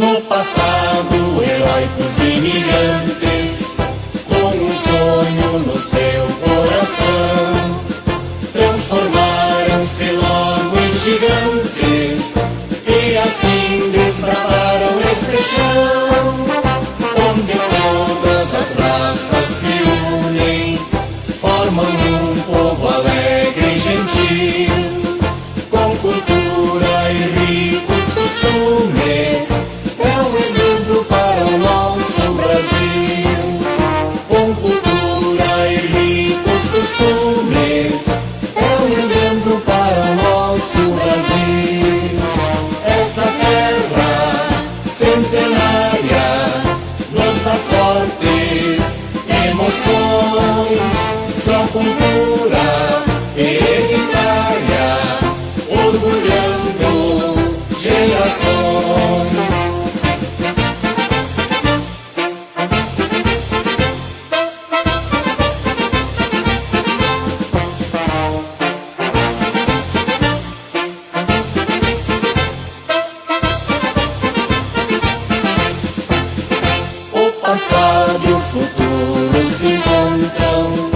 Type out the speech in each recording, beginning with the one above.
No passado, heróicos imigrantes, com um sonho no seu coração, transformaram-se logo em gigantes e assim desbravaram este chão, onde todas as raças se unem, formam um povo alegre e gentil, com cultura e ricos costumes. É um exemplo para o nosso Brasil. Com cultura e ricos costumes, é um exemplo para o nosso Brasil. Essa terra centenária nos dá fortes emoções. Sua cultura hereditária, orgulhando gerações. O passado e o futuro se encontram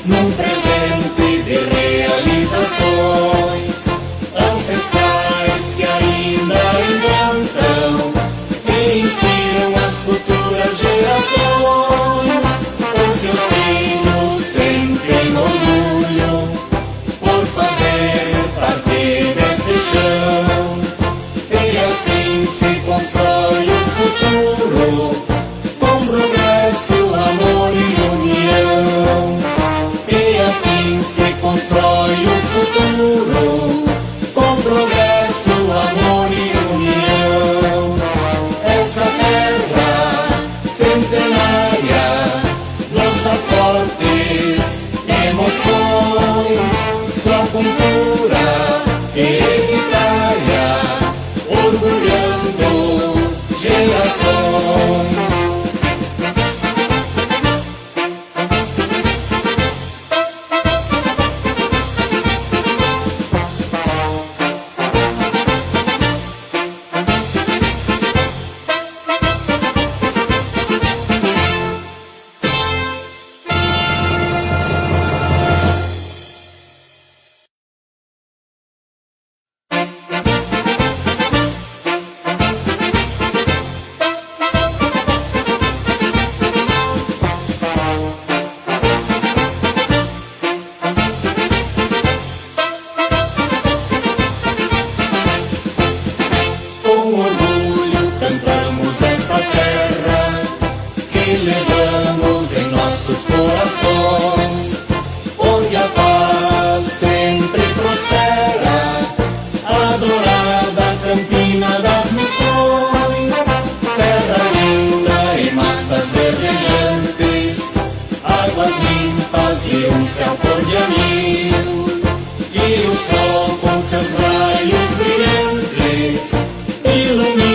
num presente de realizações ancestrais que ainda encantam e inspiram as futuras gerações. Os seus filhos sempre em orgulho por fazer parte desse chão, e assim se constrói o futuro com progresso, amor e união. E assim se constrói o futuro com progresso, amor e união. Essa terra centenária nos dá fortes emoções. Sua cultura hereditária, orgulhando gerações. Levamos em nossos corações, onde a paz sempre prospera, adorada Campina das Missões, terra linda e matas verdejantes, águas limpas e um céu cor de anil, e o sol com seus raios brilhantes ilumina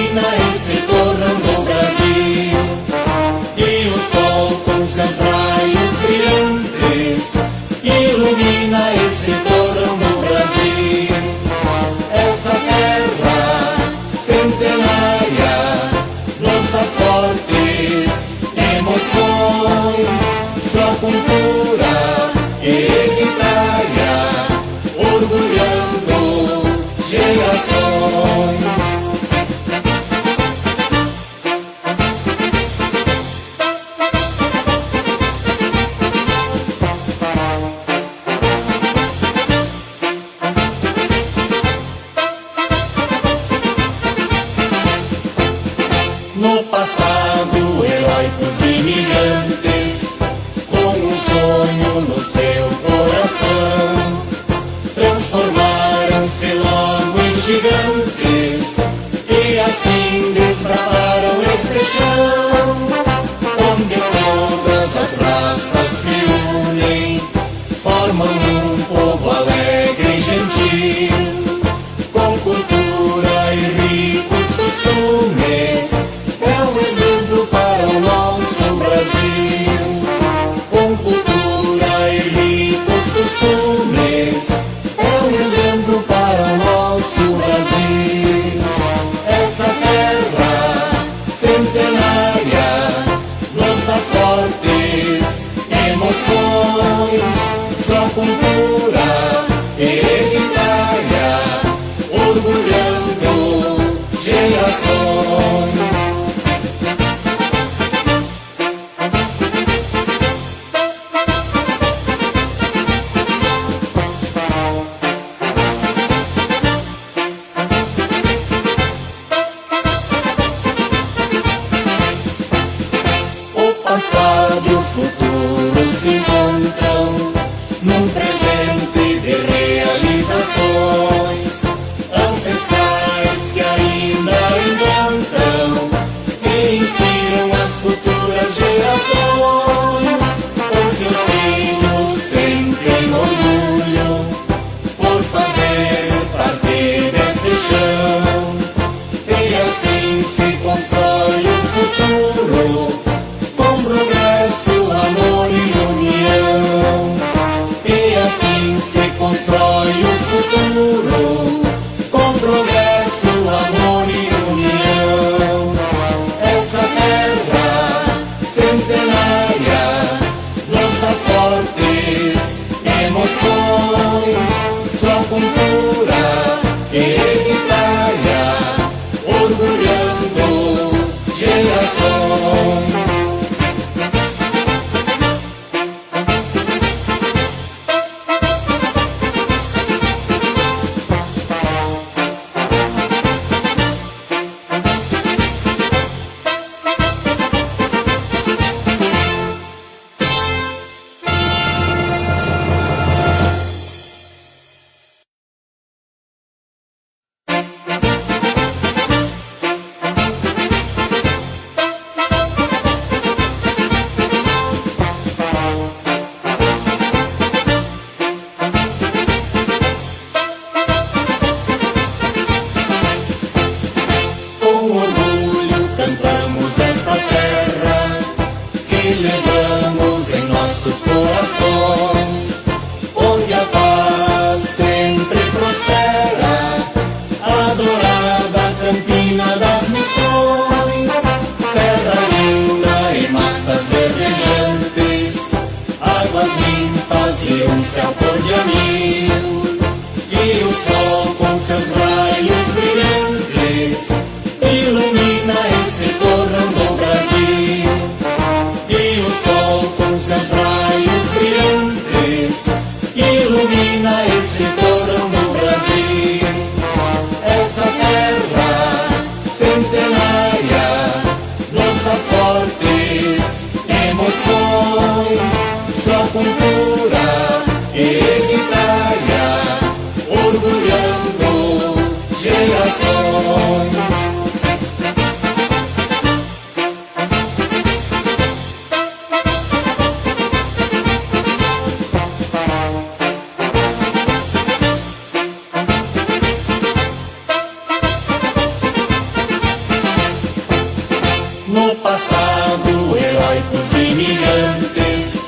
No passado, heróicos imigrantes,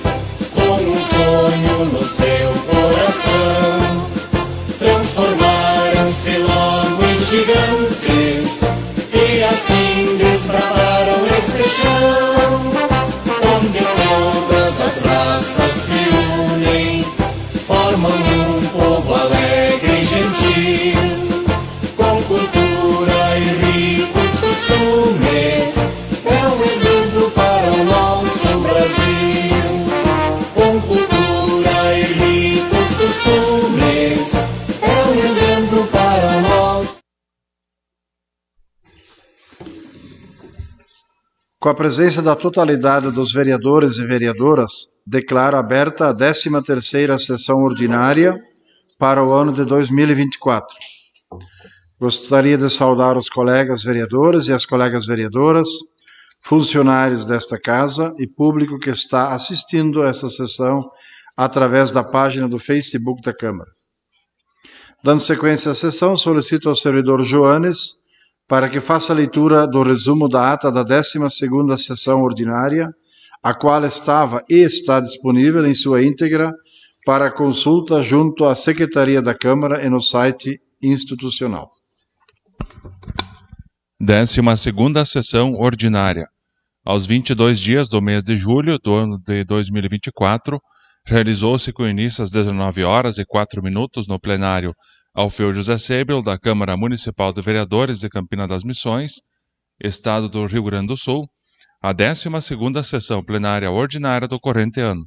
com um sonho no seu coração, transformaram-se logo em gigantes e assim desbravaram este chão, onde todas as raças se unem, formam um povo alegre e gentil, com cultura e ricos costumes. É um exemplo para o nosso Brasil, com cultura e ricos costumes. É um exemplo para o nosso. Com a presença da totalidade dos vereadores e vereadoras, declaro aberta a 13ª sessão ordinária para o ano de 2024. Gostaria de saudar os colegas vereadores e as colegas vereadoras, funcionários desta casa e público que está assistindo a esta sessão através da página do Facebook da Câmara. Dando sequência à sessão, solicito ao servidor Joanes para que faça a leitura do resumo da ata da 12ª sessão ordinária, a qual estava e está disponível em sua íntegra para consulta junto à Secretaria da Câmara e no site institucional. 12ª sessão ordinária. Aos 22 dias do mês de julho do ano de 2024, realizou-se com início às 19h04 no plenário Alfeu José Seibel, da Câmara Municipal de Vereadores de Campina das Missões, Estado do Rio Grande do Sul, a 12ª sessão plenária ordinária do corrente ano,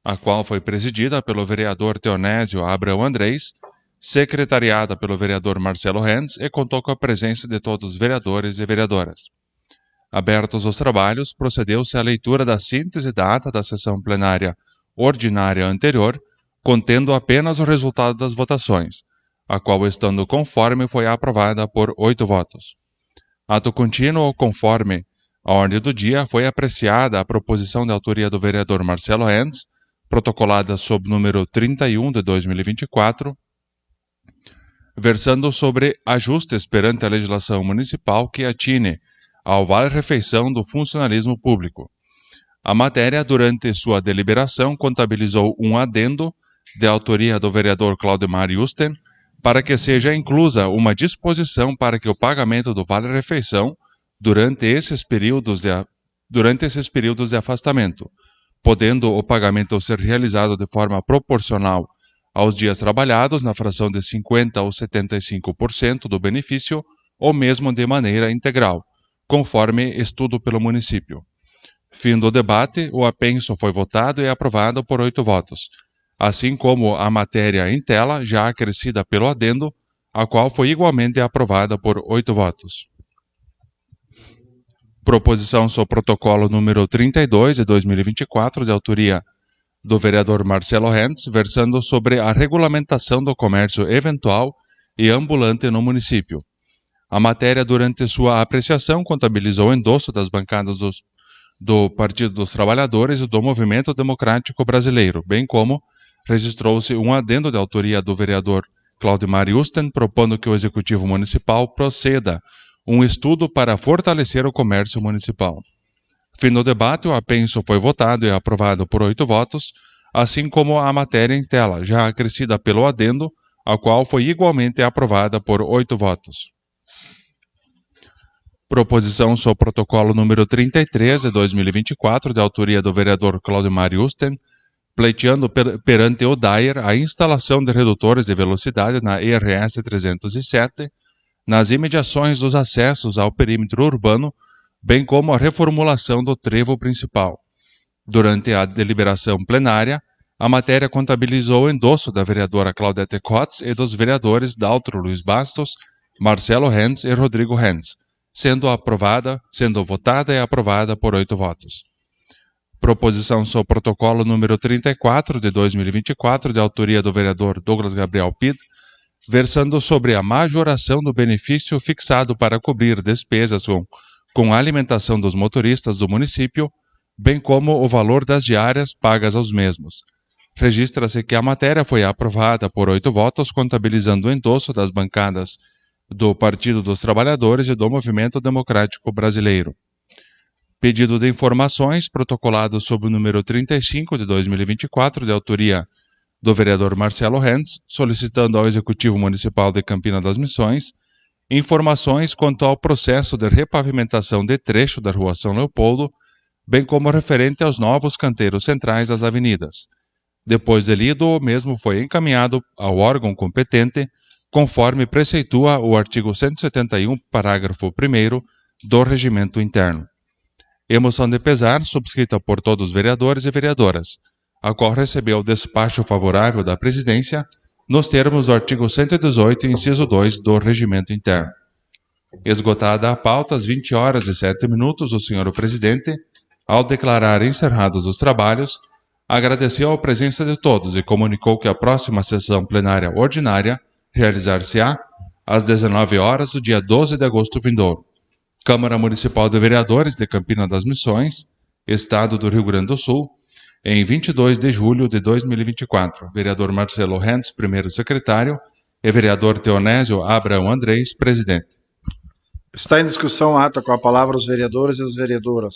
a qual foi presidida pelo vereador Teonésio Abrão Andrés, secretariada pelo vereador Marcelo Renz e contou com a presença de todos os vereadores e vereadoras. Abertos os trabalhos, procedeu-se à leitura da síntese da ata da sessão plenária ordinária anterior, contendo apenas o resultado das votações, a qual, estando conforme, foi aprovada por 8 votos. Ato contínuo, conforme a ordem do dia, foi apreciada a proposição de autoria do vereador Marcelo Renz, protocolada sob número 31 de 2024, versando sobre ajustes perante a legislação municipal que atine ao vale-refeição do funcionalismo público. A matéria, durante sua deliberação, contabilizou um adendo de autoria do vereador Claudemar Justen, para que seja inclusa uma disposição para que o pagamento do vale-refeição durante esses períodos de afastamento, podendo o pagamento ser realizado de forma proporcional aos dias trabalhados na fração de 50% ou 75% do benefício, ou mesmo de maneira integral, conforme estudo pelo município. Fim do debate, o apenso foi votado e aprovado por 8 votos, assim como a matéria em tela, já acrescida pelo adendo, a qual foi igualmente aprovada por 8 votos. Proposição sobre protocolo número 32 de 2024, de autoria do vereador Marcelo Renz, versando sobre a regulamentação do comércio eventual e ambulante no município. A matéria, durante sua apreciação, contabilizou o endosso das bancadas do Partido dos Trabalhadores e do Movimento Democrático Brasileiro, bem como registrou-se um adendo de autoria do vereador Claudemar Justen, propondo que o Executivo Municipal proceda um estudo para fortalecer o comércio municipal. Fim do debate, o apenso foi votado e aprovado por 8 votos, assim como a matéria em tela, já acrescida pelo adendo, a qual foi igualmente aprovada por 8 votos. Proposição sobre protocolo número 33 de 2024, de autoria do vereador Claudemar Justen, pleiteando perante o DAER a instalação de redutores de velocidade na ERS 307, nas imediações dos acessos ao perímetro urbano, bem como a reformulação do trevo principal. Durante a deliberação plenária, a matéria contabilizou o endosso da vereadora Claudete Cotts e dos vereadores Daltro Luiz Bastos, Marcelo Renz e Rodrigo Renz, sendo votada e aprovada por 8 votos. Proposição sobre protocolo número 34 de 2024, de autoria do vereador Douglas Gabriel Pid, versando sobre a majoração do benefício fixado para cobrir despesas com a alimentação dos motoristas do município, bem como o valor das diárias pagas aos mesmos. Registra-se que a matéria foi aprovada por 8 votos, contabilizando o endosso das bancadas do Partido dos Trabalhadores e do Movimento Democrático Brasileiro. Pedido de informações, protocolado sob o número 35 de 2024, de autoria do vereador Marcelo Hentz, solicitando ao Executivo Municipal de Campina das Missões informações quanto ao processo de repavimentação de trecho da Rua São Leopoldo, bem como referente aos novos canteiros centrais das avenidas. Depois de lido, o mesmo foi encaminhado ao órgão competente, conforme preceitua o artigo 171, parágrafo 1º do Regimento Interno. Emoção de pesar, subscrita por todos os vereadores e vereadoras, a qual recebeu o despacho favorável da Presidência, nos termos do artigo 118, inciso 2 do Regimento Interno. Esgotada a pauta, às 20h07, o senhor Presidente, ao declarar encerrados os trabalhos, agradeceu a presença de todos e comunicou que a próxima sessão plenária ordinária realizar-se-á às 19h do dia 12 de agosto vindouro. Câmara Municipal de Vereadores de Campina das Missões, Estado do Rio Grande do Sul, em 22 de julho de 2024. Vereador Marcelo Hentz, primeiro secretário, e vereador Teonésio Abraão Andrés, presidente. Está em discussão a ata, com a palavra os vereadores e as vereadoras.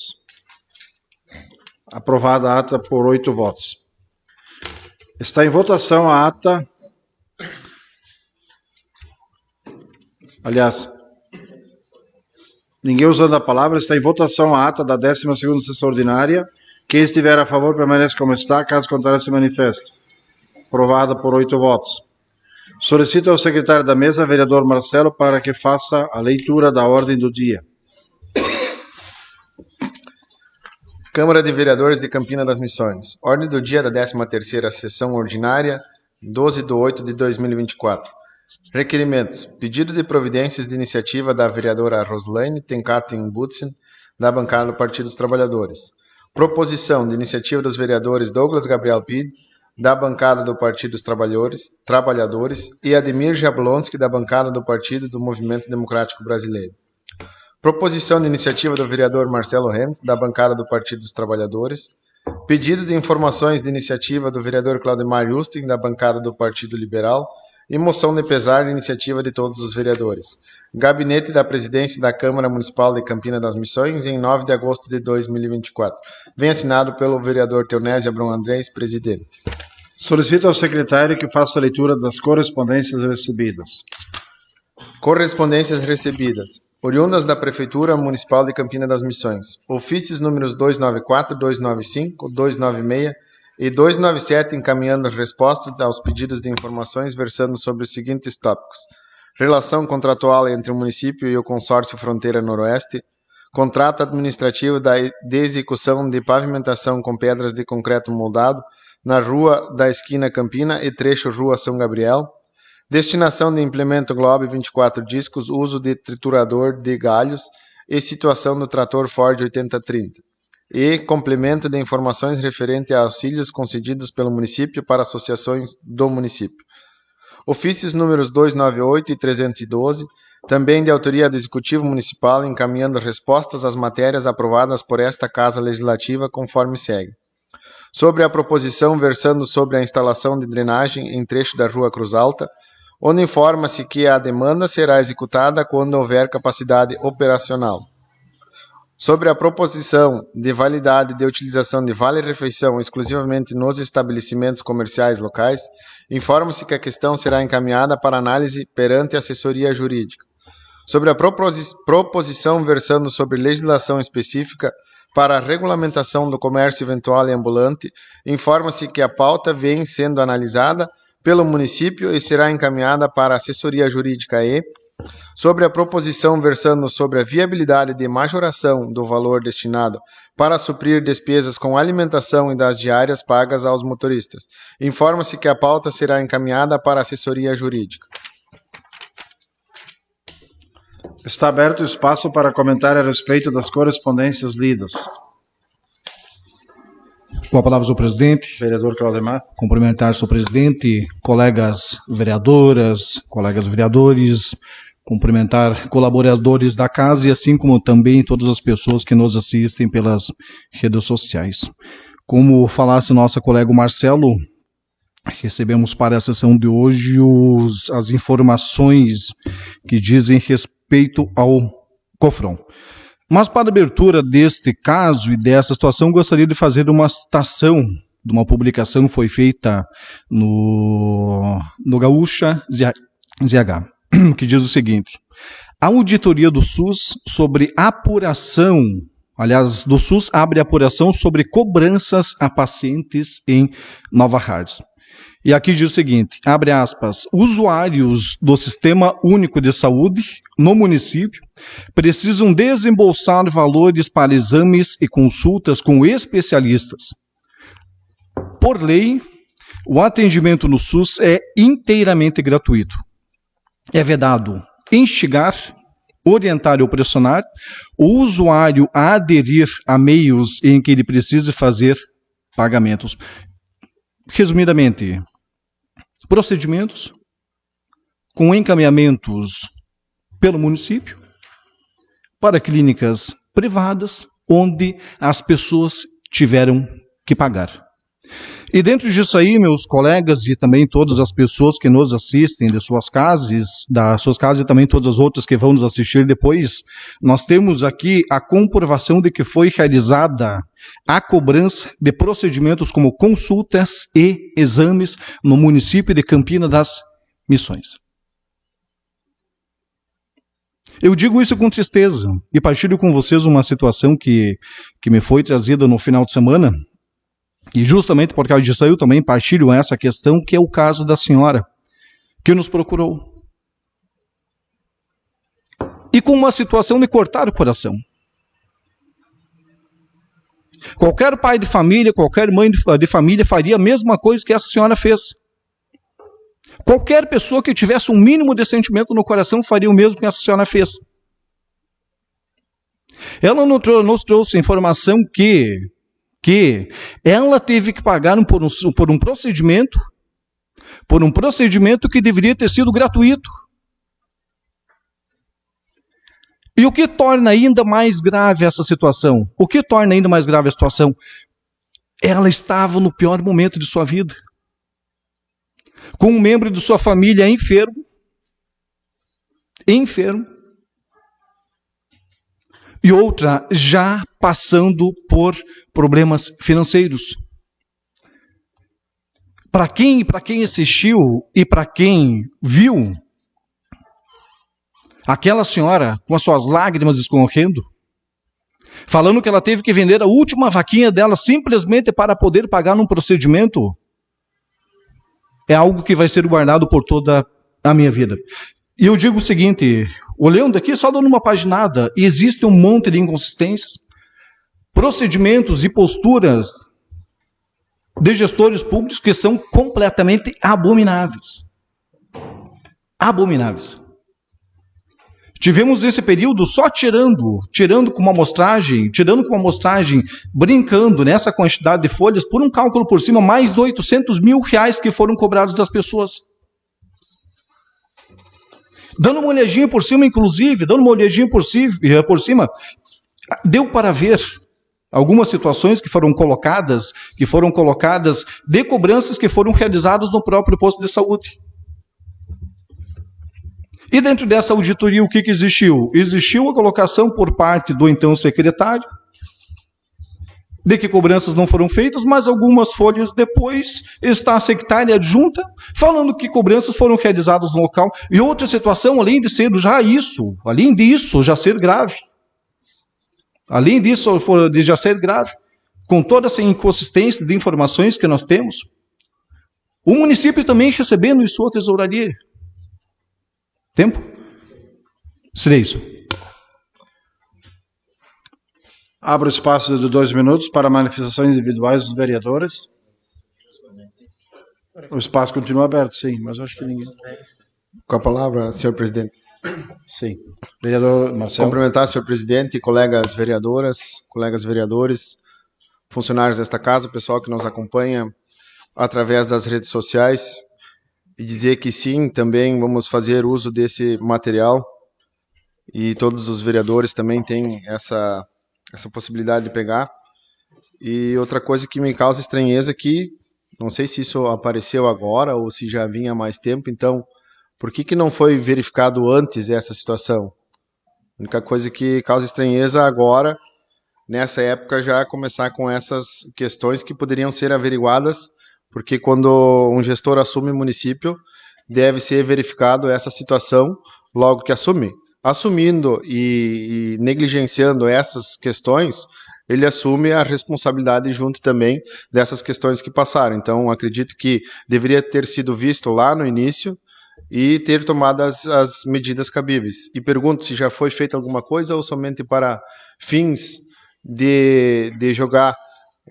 Aprovada a ata por 8 votos. Está em votação a ata. Aliás, ninguém usando a palavra. Está em votação a ata da 12ª sessão ordinária. Quem estiver a favor permanece como está, caso contrário se manifeste. Aprovada por 8 votos. Solicito ao secretário da mesa, vereador Marcelo, para que faça a leitura da ordem do dia. Câmara de Vereadores de Campina das Missões. Ordem do dia da 13ª sessão ordinária, 12/8 de 2024. Requerimentos. Pedido de providências de iniciativa da vereadora Roslaine Tenkaten Butzen, da bancada do Partido dos Trabalhadores. Proposição de iniciativa dos vereadores Douglas Gabriel Pide, da bancada do Partido dos Trabalhadores, e Ademir Jablonski, da bancada do Partido do Movimento Democrático Brasileiro. Proposição de iniciativa do vereador Marcelo Hentz, da bancada do Partido dos Trabalhadores. Pedido de informações de iniciativa do vereador Claudemar Justin, da bancada do Partido Liberal. E moção de pesar de iniciativa de todos os vereadores. Gabinete da Presidência da Câmara Municipal de Campina das Missões, em 9 de agosto de 2024. Vem assinado pelo vereador Teonésio Abrão Andrés, presidente. Solicito ao secretário que faça a leitura das correspondências recebidas. Correspondências recebidas. Oriundas da Prefeitura Municipal de Campina das Missões. Ofícios números 294, 295, 296 e 297, encaminhando respostas aos pedidos de informações versando sobre os seguintes tópicos: relação contratual entre o município e o consórcio Fronteira Noroeste, contrato administrativo de execução de pavimentação com pedras de concreto moldado na Rua da Esquina Campina e trecho Rua São Gabriel, destinação de implemento Globe 24 discos, uso de triturador de galhos e situação do trator Ford 8030. E complemento de informações referente a auxílios concedidos pelo município para associações do município. Ofícios números 298 e 312, também de autoria do Executivo Municipal, encaminhando respostas às matérias aprovadas por esta Casa Legislativa, conforme segue. Sobre a proposição versando sobre a instalação de drenagem em trecho da Rua Cruz Alta, onde informa-se que a demanda será executada quando houver capacidade operacional. Sobre a proposição de validade de utilização de vale-refeição exclusivamente nos estabelecimentos comerciais locais, informa-se que a questão será encaminhada para análise perante a assessoria jurídica. Sobre a proposição versando sobre legislação específica para a regulamentação do comércio eventual e ambulante, informa-se que a pauta vem sendo analisada pelo município e será encaminhada para a assessoria jurídica e, sobre a proposição versando sobre a viabilidade de majoração do valor destinado para suprir despesas com alimentação e das diárias pagas aos motoristas, informa-se que a pauta será encaminhada para a assessoria jurídica. Está aberto o espaço para comentário a respeito das correspondências lidas. Com a palavra, senhor presidente. Vereador Claudemar. Cumprimentar, senhor presidente, colegas vereadoras, colegas vereadores, cumprimentar colaboradores da casa e assim como também todas as pessoas que nos assistem pelas redes sociais. Como falasse nossa colega Marcelo, recebemos para a sessão de hoje as informações que dizem respeito ao COFRON. Mas para a abertura deste caso e dessa situação, gostaria de fazer uma citação de uma publicação que foi feita no Gaúcha ZH, que diz o seguinte: a auditoria do SUS sobre apuração, aliás, do SUS abre apuração sobre cobranças a pacientes em Nova Hartz. E aqui diz o seguinte, abre aspas, usuários do Sistema Único de Saúde no município precisam desembolsar valores para exames e consultas com especialistas. Por lei, o atendimento no SUS é inteiramente gratuito. É vedado instigar, orientar ou pressionar o usuário a aderir a meios em que ele precise fazer pagamentos. Resumidamente, procedimentos com encaminhamentos pelo município para clínicas privadas onde as pessoas tiveram que pagar. E dentro disso aí, meus colegas e também todas as pessoas que nos assistem das suas casas e também todas as outras que vão nos assistir depois, nós temos aqui a comprovação de que foi realizada a cobrança de procedimentos como consultas e exames no município de Campina das Missões. Eu digo isso com tristeza e partilho com vocês uma situação que me foi trazida no final de semana. E justamente por causa disso eu também partilho essa questão, que é o caso da senhora que nos procurou. E com uma situação de cortar o coração. Qualquer pai de família, qualquer mãe de família faria a mesma coisa que essa senhora fez. Qualquer pessoa que tivesse um mínimo de sentimento no coração faria o mesmo que essa senhora fez. Ela nos trouxe informação que ela teve que pagar por um procedimento que deveria ter sido gratuito. E o que torna ainda mais grave essa situação? O que torna ainda mais grave a situação? Ela estava no pior momento de sua vida. Com um membro de sua família enfermo. E outra já passando por problemas financeiros. Para quem assistiu e para quem viu, aquela senhora com as suas lágrimas escorrendo, falando que ela teve que vender a última vaquinha dela simplesmente para poder pagar num procedimento, é algo que vai ser guardado por toda a minha vida. E eu digo o seguinte, olhando aqui, só dando uma paginada, existe um monte de inconsistências, procedimentos e posturas de gestores públicos que são completamente abomináveis. Abomináveis. Tivemos nesse período só tirando com uma amostragem, brincando nessa quantidade de folhas, por um cálculo por cima, mais de R$800 mil que foram cobrados das pessoas. Dando uma olhadinha por cima, inclusive, deu para ver algumas situações que foram colocadas de cobranças que foram realizadas no próprio posto de saúde. E dentro dessa auditoria, o que existiu? Existiu a colocação por parte do então secretário de que cobranças não foram feitas, mas algumas folhas depois está a secretária adjunta falando que cobranças foram realizadas no local. E outra situação, além disso já ser grave, com toda essa inconsistência de informações que nós temos, o município também recebendo em sua tesouraria. Tempo? Silêncio. Abro espaço de 2 minutos para manifestações individuais dos vereadores. O espaço continua aberto, sim, mas eu acho que ninguém... Com a palavra, senhor presidente. Sim. Vereador Marcelo. Cumprimentar, senhor presidente, colegas vereadoras, colegas vereadores, funcionários desta casa, o pessoal que nos acompanha através das redes sociais, e dizer que sim, também vamos fazer uso desse material, e todos os vereadores também têm essa possibilidade de pegar. E outra coisa que me causa estranheza é que, não sei se isso apareceu agora ou se já vinha há mais tempo, então, por que não foi verificado antes essa situação? A única coisa que causa estranheza agora, nessa época, já começar com essas questões que poderiam ser averiguadas, porque quando um gestor assume o município, deve ser verificado essa situação logo que assume. Assumindo e negligenciando essas questões, ele assume a responsabilidade junto também dessas questões que passaram. Então, acredito que deveria ter sido visto lá no início e ter tomado as medidas cabíveis. E pergunto se já foi feita alguma coisa ou somente para fins de jogar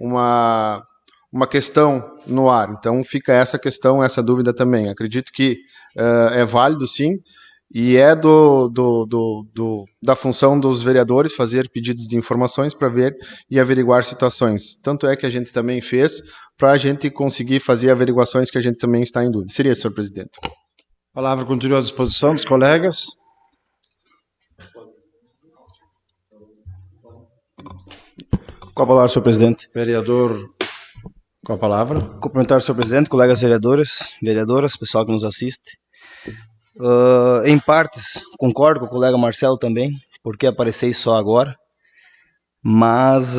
uma questão no ar. Então, fica essa questão, essa dúvida também. Acredito que é válido, sim, e é da função dos vereadores fazer pedidos de informações para ver e averiguar situações. Tanto é que a gente também fez para a gente conseguir fazer averiguações que a gente também está em dúvida. Seria, senhor presidente. A palavra continua à disposição dos colegas. Com a palavra, senhor presidente. Vereador, com a palavra. Cumprimentar o senhor presidente, colegas vereadores, vereadoras, pessoal que nos assiste. Em partes, concordo com o colega Marcelo também, porque aparecei só agora. Mas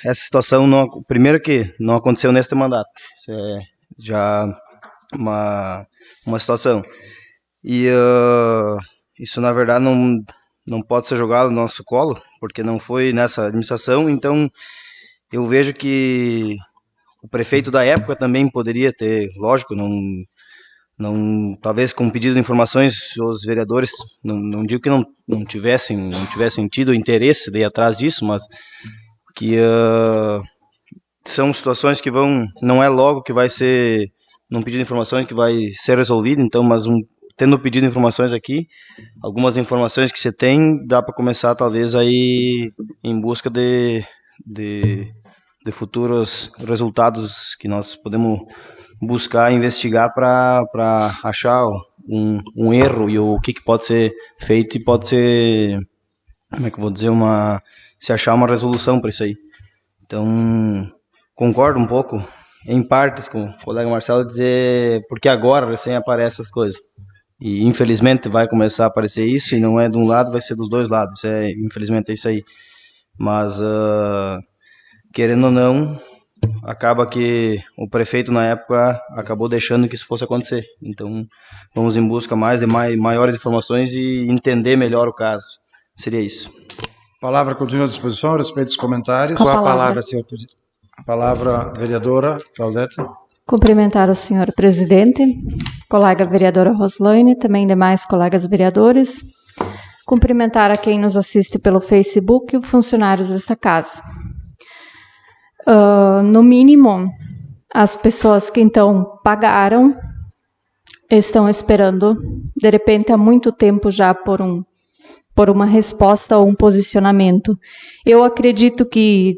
essa situação, primeiro que não aconteceu neste mandato. Isso é já uma situação. E isso, na verdade, não pode ser jogado no nosso colo, porque não foi nessa administração. Então, eu vejo que o prefeito da época também poderia ter, lógico, talvez com pedido de informações, os vereadores, não digo que não tivessem tido interesse de ir atrás disso, mas que são situações que não é logo que vai ser, num pedido de informações que vai ser resolvido. Então, mas tendo pedido informações aqui, algumas informações que você tem, dá para começar talvez aí em busca de futuros resultados que nós podemos buscar, investigar para achar um erro e o que pode ser feito e pode ser, como é que eu vou dizer, se achar uma resolução para isso aí. Então, concordo um pouco, em partes, com o colega Marcelo, dizer porque agora recém aparecem essas coisas. E infelizmente vai começar a aparecer isso, e não é de um lado, vai ser dos dois lados. Infelizmente é isso aí. Mas, querendo ou não, acaba que o prefeito na época acabou deixando que isso fosse acontecer. Então, vamos em busca de maiores informações e entender melhor o caso. Seria isso. A palavra continua à disposição a respeito dos comentários. Com a palavra, senhor presidente. A palavra, vereadora Claudete. Cumprimentar o senhor presidente, colega vereadora Roslaine, também demais colegas vereadores. Cumprimentar a quem nos assiste pelo Facebook e os funcionários desta casa. No mínimo, as pessoas que então pagaram estão esperando, de repente, há muito tempo já por uma resposta ou um posicionamento. Eu acredito que,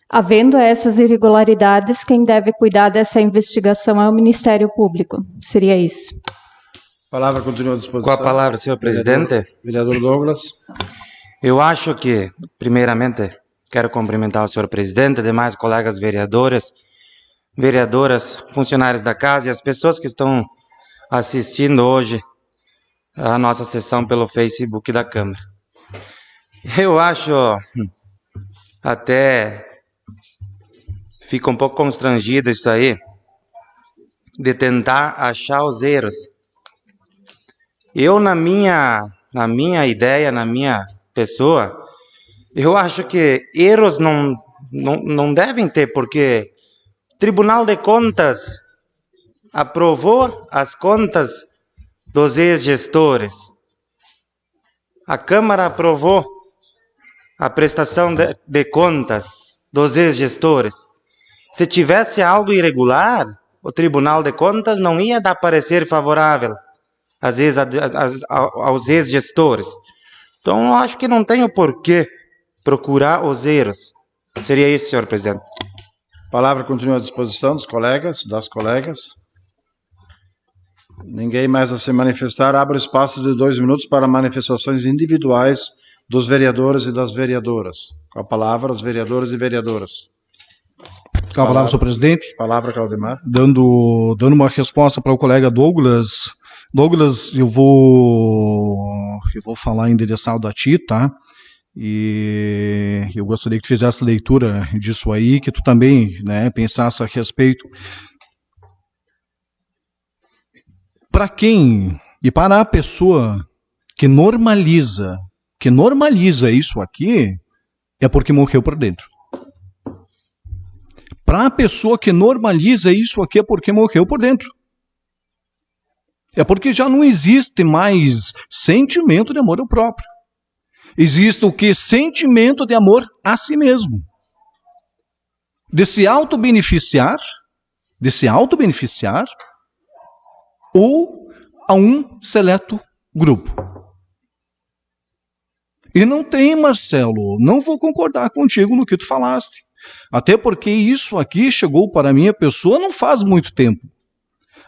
havendo essas irregularidades, quem deve cuidar dessa investigação é o Ministério Público. Seria isso. A palavra continua à disposição. Com a palavra, senhor presidente. Vereador Douglas. Eu acho que, primeiramente, quero cumprimentar o senhor presidente, demais colegas vereadoras, funcionários da casa e as pessoas que estão assistindo hoje a nossa sessão pelo Facebook da Câmara. Eu acho até fica um pouco constrangido isso aí, de tentar achar os erros. Eu, na minha ideia, na minha pessoa, eu acho que erros não devem ter, porque o Tribunal de Contas aprovou as contas dos ex-gestores. A Câmara aprovou a prestação de contas dos ex-gestores. Se tivesse algo irregular, o Tribunal de Contas não ia dar parecer favorável aos ex-gestores. Então, eu acho que não tem o porquê procurar os erros. Seria isso, senhor presidente. A palavra continua à disposição dos colegas, das colegas. Ninguém mais a se manifestar. Abro espaço de 2 minutos para manifestações individuais dos vereadores e das vereadoras. Com a palavra, os vereadores e vereadoras. Com a palavra, senhor presidente. Palavra, Claudemar. Dando uma resposta para o colega Douglas. Douglas, eu vou vou falar endereçado a ti, tá? E eu gostaria que tu fizesse leitura disso aí, que tu também, né, pensasse a respeito. Para quem e para a pessoa que normaliza isso aqui, é porque morreu por dentro. Para a pessoa que normaliza isso aqui, é porque morreu por dentro. É porque já não existe mais sentimento de amor ao próprio. Existe o que? Sentimento de amor a si mesmo. De se auto-beneficiar ou a um seleto grupo. E não tem, Marcelo, não vou concordar contigo no que tu falaste. Até porque isso aqui chegou para a minha pessoa não faz muito tempo.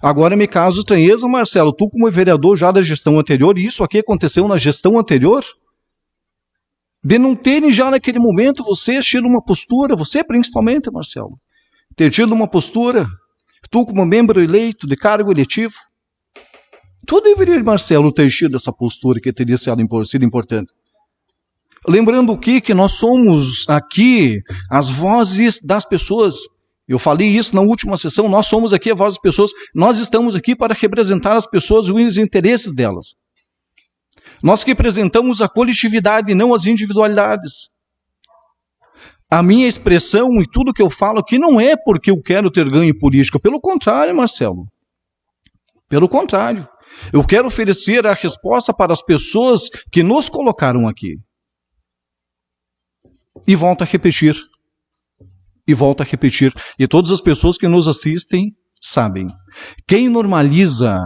Agora me causa estranheza, Marcelo, tu como vereador já da gestão anterior, e isso aqui aconteceu na gestão anterior, de não terem já naquele momento você tido uma postura, você principalmente, Marcelo, ter tido uma postura, tu como membro eleito de cargo eletivo, tu deveria, Marcelo, ter tido essa postura que teria sido importante. Lembrando que nós somos aqui as vozes das pessoas. Eu falei isso na última sessão, nós somos aqui a voz das pessoas, nós estamos aqui para representar as pessoas e os interesses delas. Nós que representamos a coletividade e não as individualidades. A minha expressão e tudo que eu falo aqui não é porque eu quero ter ganho político, pelo contrário, Marcelo. Pelo contrário. Eu quero oferecer a resposta para as pessoas que nos colocaram aqui. E volto a repetir. E todas as pessoas que nos assistem sabem. Quem normaliza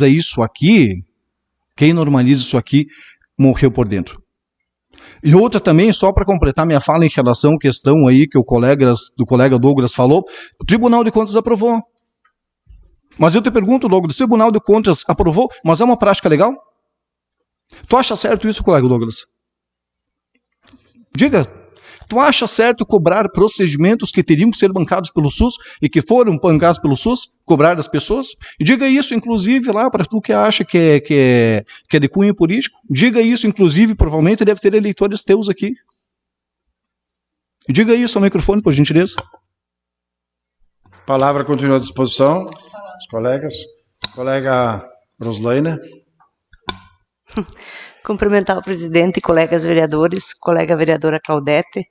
isso aqui, morreu por dentro. E outra também, só para completar minha fala em relação à questão aí que o colega Douglas falou, o Tribunal de Contas aprovou. Mas eu te pergunto, Douglas, o Tribunal de Contas aprovou, mas é uma prática legal? Tu acha certo isso, colega Douglas? Diga, tu acha certo cobrar procedimentos que teriam que ser bancados pelo SUS e que foram bancados pelo SUS, cobrar das pessoas? E diga isso, inclusive, lá para tu que acha que é de cunho político. Diga isso, inclusive, provavelmente deve ter eleitores teus aqui. E diga isso ao microfone, por gentileza. Palavra continua à disposição. Os colegas. Colega Roslaine. Cumprimentar o presidente, colegas vereadores, colega vereadora Claudete,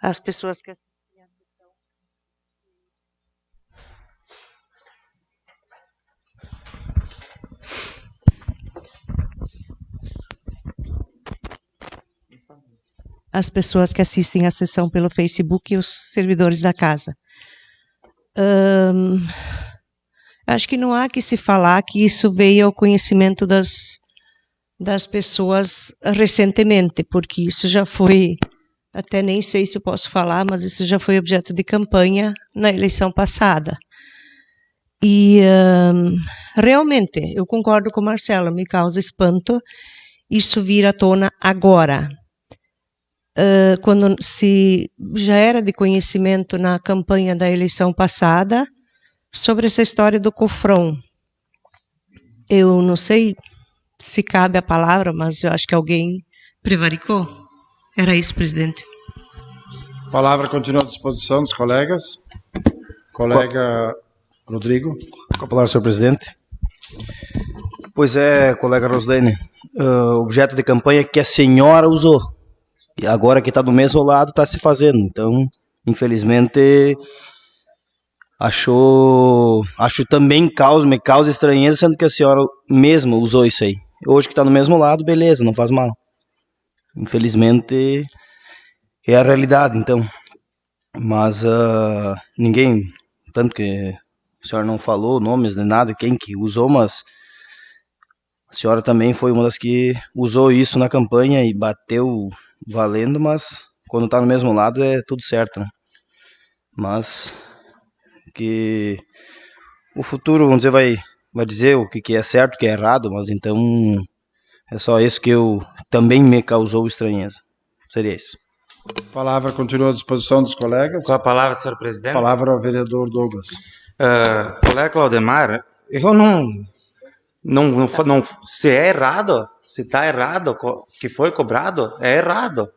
as pessoas que assistem à sessão. As pessoas que assistem à sessão pelo Facebook e os servidores da casa. Acho que não há que se falar que isso veio ao conhecimento das pessoas recentemente, porque isso já foi, até nem sei se eu posso falar, mas isso já foi objeto de campanha na eleição passada. E realmente, eu concordo com o Marcelo, me causa espanto isso vir à tona agora. Quando se já era de conhecimento na campanha da eleição passada, sobre essa história do Cofrom. Eu não sei se cabe a palavra, mas eu acho que alguém prevaricou. Era isso, presidente. A palavra continua à disposição dos colegas. Colega Rodrigo. Com a palavra, senhor presidente. Pois é, colega Roslene, objeto de campanha que a senhora usou. E agora que está do mesmo lado, está se fazendo. Então, infelizmente, acho também me causa estranheza, sendo que a senhora mesma usou isso aí. Hoje que está no mesmo lado, beleza, não faz mal. Infelizmente, é a realidade, então. Mas ninguém, tanto que a senhora não falou nomes nem nada, quem que usou, mas a senhora também foi uma das que usou isso na campanha e bateu valendo, mas quando está no mesmo lado é tudo certo, né? Mas que o futuro, vamos dizer, vai dizer o que é certo, o que é errado, mas então é só isso que também me causou estranheza. Seria isso. A palavra continua à disposição dos colegas. Com a palavra, senhor presidente. Palavra ao vereador Douglas. Colega Claudemar, eu não Se é errado, se está errado, que foi cobrado, é errado.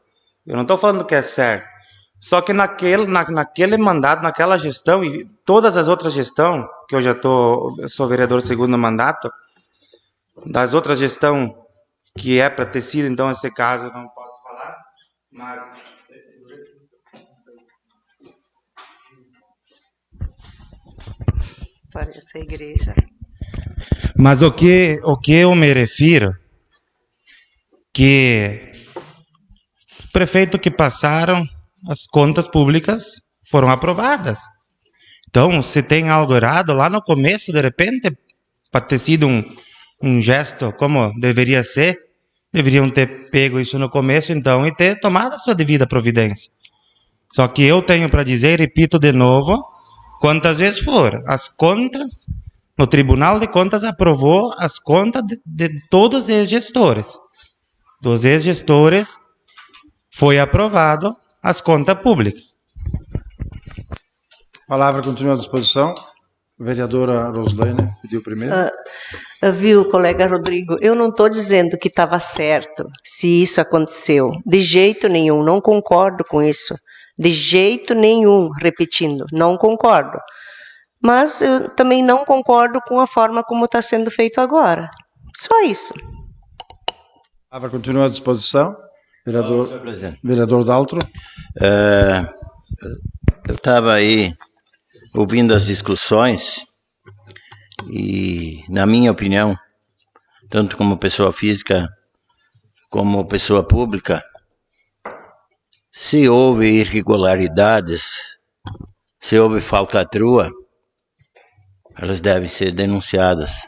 Eu não estou falando que é certo. Só que naquele mandato, naquela gestão e todas as outras gestões, que eu sou vereador segundo mandato, das outras gestões que é para ter sido, então, esse caso, eu não posso falar, mas... Parece a igreja. Mas o que eu me refiro, que os prefeitos que passaram, as contas públicas foram aprovadas. Então, se tem algo errado lá no começo, de repente, para ter sido um gesto como deveria ser, deveriam ter pego isso no começo, então, e ter tomado a sua devida providência. Só que eu tenho para dizer, e repito de novo, quantas vezes for, as contas, no Tribunal de Contas aprovou as contas de todos os ex-gestores. Dos ex-gestores foi aprovado as contas públicas. A palavra continua à disposição. Vereadora Roslane pediu primeiro. Viu, colega Rodrigo, eu não estou dizendo que estava certo se isso aconteceu. De jeito nenhum, não concordo com isso. De jeito nenhum, repetindo, não concordo. Mas eu também não concordo com a forma como está sendo feito agora. Só isso. A palavra continua à disposição. Senhor presidente. Vereador Daltro. Eu estava aí ouvindo as discussões e, na minha opinião, tanto como pessoa física como pessoa pública, se houve irregularidades, se houve falcatrua, elas devem ser denunciadas.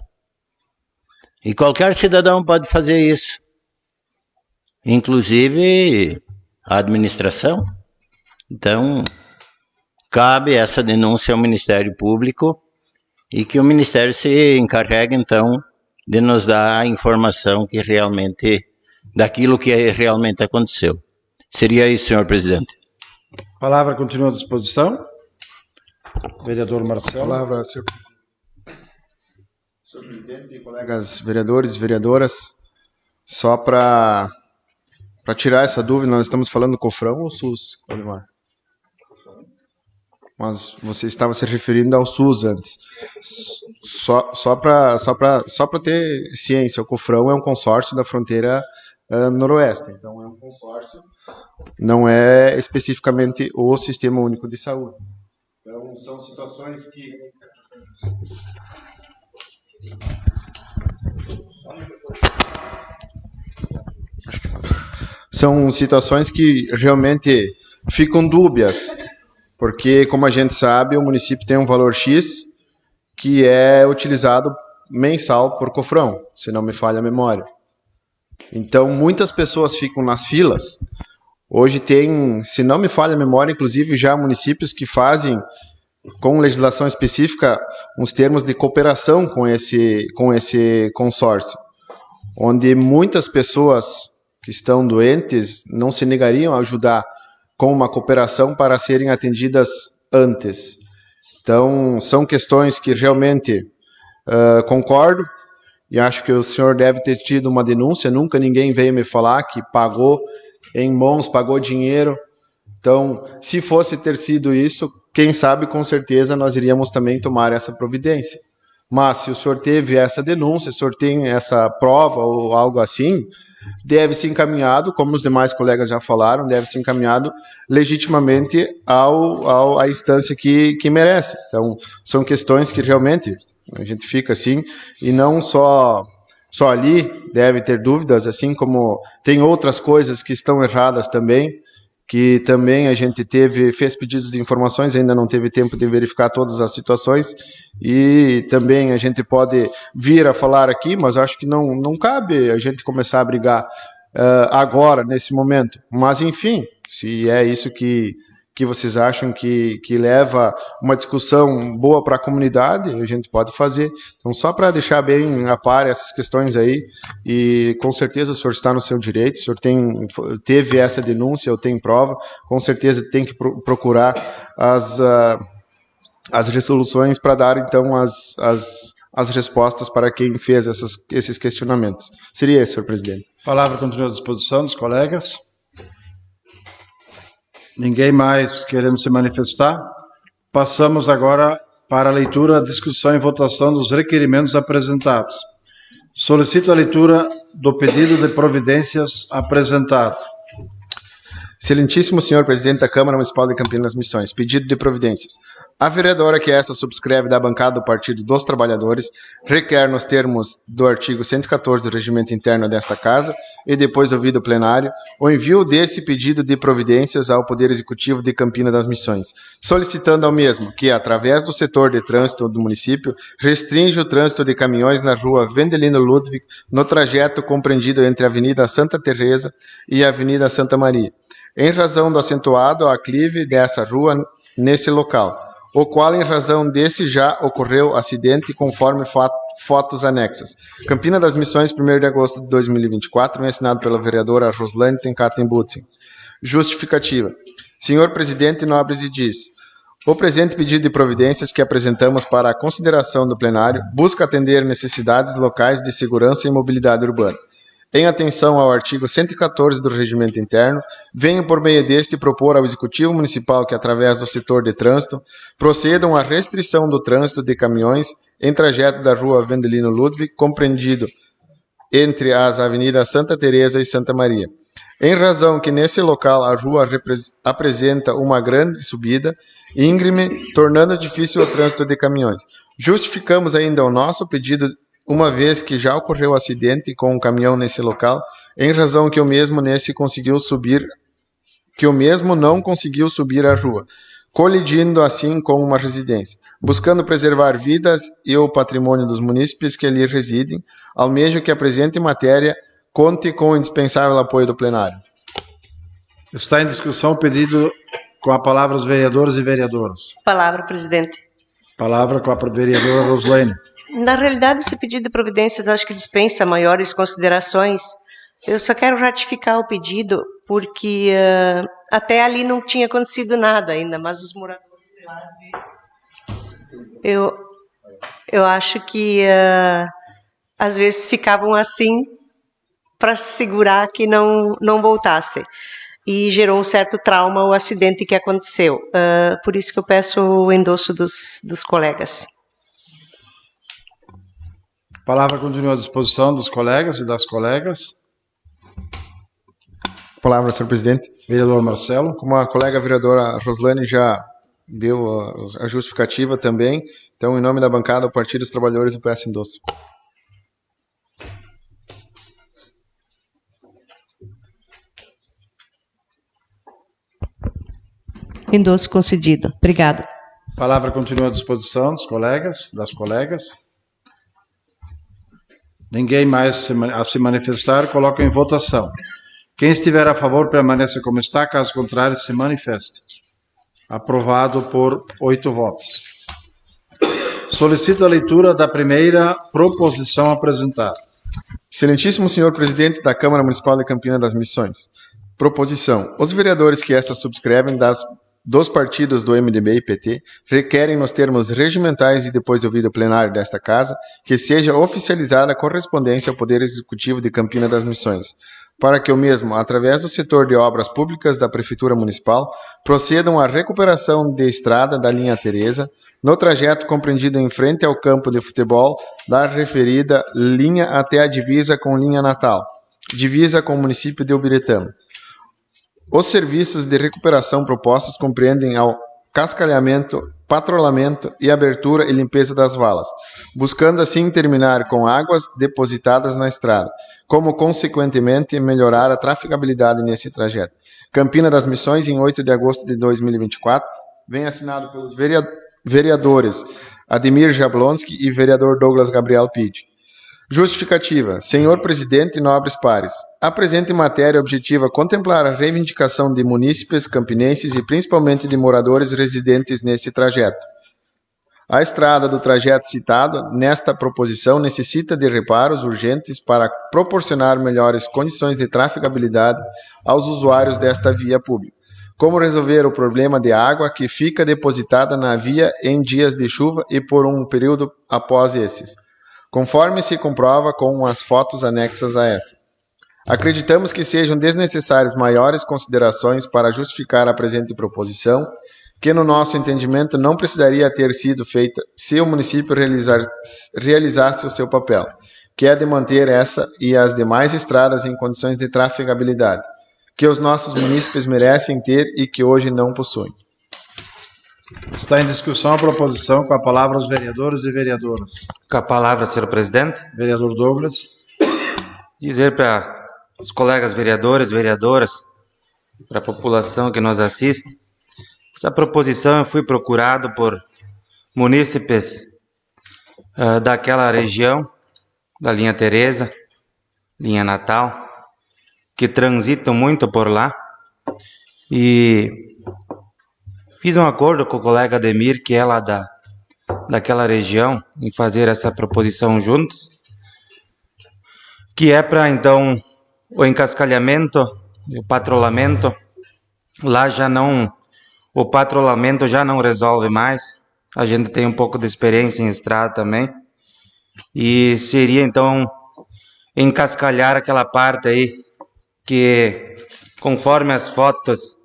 E qualquer cidadão pode fazer isso, inclusive a administração. Então, cabe essa denúncia ao Ministério Público e que o Ministério se encarregue, então, de nos dar a informação que realmente, daquilo que realmente aconteceu. Seria isso, senhor presidente. A palavra continua à disposição. Vereador Marcelo. Palavra, senhor presidente e colegas vereadores e vereadoras, só para tirar essa dúvida, nós estamos falando do Cofrão ou SUS, Olimar? Mas você estava se referindo ao SUS antes. Só para ter ciência, o Cofrão é um consórcio da fronteira noroeste, então é um consórcio, não é especificamente o Sistema Único de Saúde. Então são situações que realmente ficam dúbias, porque, como a gente sabe, o município tem um valor X que é utilizado mensal por Cofrão, se não me falha a memória. Então, muitas pessoas ficam nas filas. Hoje tem, se não me falha a memória, inclusive já municípios que fazem, com legislação específica, uns termos de cooperação com esse consórcio, onde muitas pessoas que estão doentes não se negariam a ajudar com uma cooperação para serem atendidas antes. Então, são questões que realmente concordo, e acho que o senhor deve ter tido uma denúncia, nunca ninguém veio me falar que pagou em mãos, pagou dinheiro. Então, se fosse ter sido isso, quem sabe, com certeza, nós iríamos também tomar essa providência. Mas, se o senhor teve essa denúncia, se o senhor tem essa prova ou algo assim, deve ser encaminhado, como os demais colegas já falaram, deve ser encaminhado legitimamente à instância que merece. Então, são questões que realmente a gente fica assim, e não só ali deve ter dúvidas, assim como tem outras coisas que estão erradas também, que também a gente fez pedidos de informações, ainda não teve tempo de verificar todas as situações, e também a gente pode vir a falar aqui, mas acho que não cabe a gente começar a brigar agora, nesse momento. Mas, enfim, se é isso que vocês acham que leva uma discussão boa para a comunidade, a gente pode fazer. Então, só para deixar bem a par essas questões aí, e com certeza o senhor está no seu direito, o senhor teve essa denúncia, eu tenho prova, com certeza tem que procurar as resoluções para dar, então, as as respostas para quem fez esses questionamentos. Seria isso, senhor presidente. Palavra continua à disposição dos colegas. Ninguém mais querendo se manifestar? Passamos agora para a leitura, discussão e votação dos requerimentos apresentados. Solicito a leitura do pedido de providências apresentado. Excelentíssimo senhor presidente da Câmara Municipal de Campina das Missões, pedido de providências. A vereadora que essa subscreve da bancada do Partido dos Trabalhadores requer, nos termos do artigo 114 do Regimento Interno desta Casa, e depois ouvido o plenário, o envio desse pedido de providências ao Poder Executivo de Campina das Missões, solicitando ao mesmo que, através do setor de trânsito do município, restringe o trânsito de caminhões na rua Vendelino Ludwig, no trajeto compreendido entre a Avenida Santa Teresa e a Avenida Santa Maria, em razão do acentuado aclive dessa rua nesse local, o qual, em razão desse, já ocorreu acidente conforme fotos anexas. Campina das Missões, 1º de agosto de 2024, assinado pela vereadora Roslane Tenkaten-Butzin. Justificativa. Senhor presidente, nobres e diz: o presente pedido de providências que apresentamos para a consideração do plenário busca atender necessidades locais de segurança e mobilidade urbana. Em atenção ao artigo 114 do Regimento Interno, venho por meio deste propor ao Executivo Municipal que, através do setor de trânsito, procedam à restrição do trânsito de caminhões em trajeto da rua Vendelino Ludwig, compreendido entre as avenidas Santa Teresa e Santa Maria. Em razão que nesse local a rua apresenta uma grande subida íngreme, tornando difícil o trânsito de caminhões. Justificamos ainda o nosso pedido, uma vez que já ocorreu acidente com um caminhão nesse local, em razão que o mesmo não conseguiu subir a rua, colidindo assim com uma residência. Buscando preservar vidas e o patrimônio dos munícipes que ali residem, almejo que a presente matéria conte com o indispensável apoio do plenário. Está em discussão o pedido, com a palavra os vereadores e vereadoras. Palavra, presidente. Palavra com a vereadora Roslane. Na realidade, esse pedido de providências acho que dispensa maiores considerações. Eu só quero ratificar o pedido porque até ali não tinha acontecido nada ainda, mas os moradores de lá, às vezes, eu acho que às vezes ficavam assim para segurar que não voltasse. E gerou um certo trauma o acidente que aconteceu. Por isso que eu peço o endosso dos colegas. A palavra continua à disposição dos colegas e das colegas. Palavra, senhor presidente. Vereador Marcelo. Como a colega vereadora Roslane já deu a justificativa também, então, em nome da bancada do Partido dos Trabalhadores, eu peço endosso. Endosso concedido. Obrigada. A palavra continua à disposição dos colegas, das colegas. Ninguém mais a se manifestar, coloco em votação. Quem estiver a favor, permaneça como está. Caso contrário, se manifeste. Aprovado por 8 votos. Solicito a leitura da primeira proposição apresentada. Excelentíssimo senhor presidente da Câmara Municipal de Campina das Missões. Proposição. Os vereadores que esta subscrevem dos partidos do MDB e PT requerem, nos termos regimentais e depois do ouvido plenário desta Casa, que seja oficializada a correspondência ao Poder Executivo de Campina das Missões, para que o mesmo, através do setor de obras públicas da Prefeitura Municipal, procedam à recuperação de estrada da linha Teresa, no trajeto compreendido em frente ao campo de futebol da referida linha até a divisa com linha Natal, divisa com o município de Ubiretama. Os serviços de recuperação propostos compreendem ao cascalhamento, patrulhamento e abertura e limpeza das valas, buscando assim terminar com águas depositadas na estrada, como consequentemente melhorar a trafegabilidade nesse trajeto. Campina das Missões, em 8 de agosto de 2024, vem assinado pelos vereadores Ademir Jablonski e vereador Douglas Gabriel Pide. Justificativa. Senhor presidente e nobres pares, a presente matéria objetiva contemplar a reivindicação de munícipes campinenses e principalmente de moradores residentes nesse trajeto. A estrada do trajeto citado nesta proposição necessita de reparos urgentes para proporcionar melhores condições de trafegabilidade aos usuários desta via pública. Como resolver o problema de água que fica depositada na via em dias de chuva e por um período após esses. conforme se comprova com as fotos anexas a essa. Acreditamos que sejam desnecessárias maiores considerações para justificar a presente proposição, que no nosso entendimento não precisaria ter sido feita se o município realizasse o seu papel, que é de manter essa e as demais estradas em condições de trafegabilidade, que os nossos munícipes merecem ter e que hoje não possuem. Está em discussão a proposição. Com a palavra os vereadores e vereadoras. Com a palavra, senhor presidente, Vereador Douglas. dizer para os colegas vereadores, vereadoras, para a população que nos assiste, essa proposição eu fui procurado por munícipes daquela região, da linha Teresa, linha Natal, que transitam muito por lá, e fiz um acordo com o colega Ademir, que é lá daquela região, em fazer essa proposição juntos, que é para, então, o encascalhamento, o patrulhamento. Lá já não, o patrulhamento já não resolve mais, a gente tem um pouco de experiência em estrada também, e seria, então, encascalhar aquela parte aí, que, conforme as fotos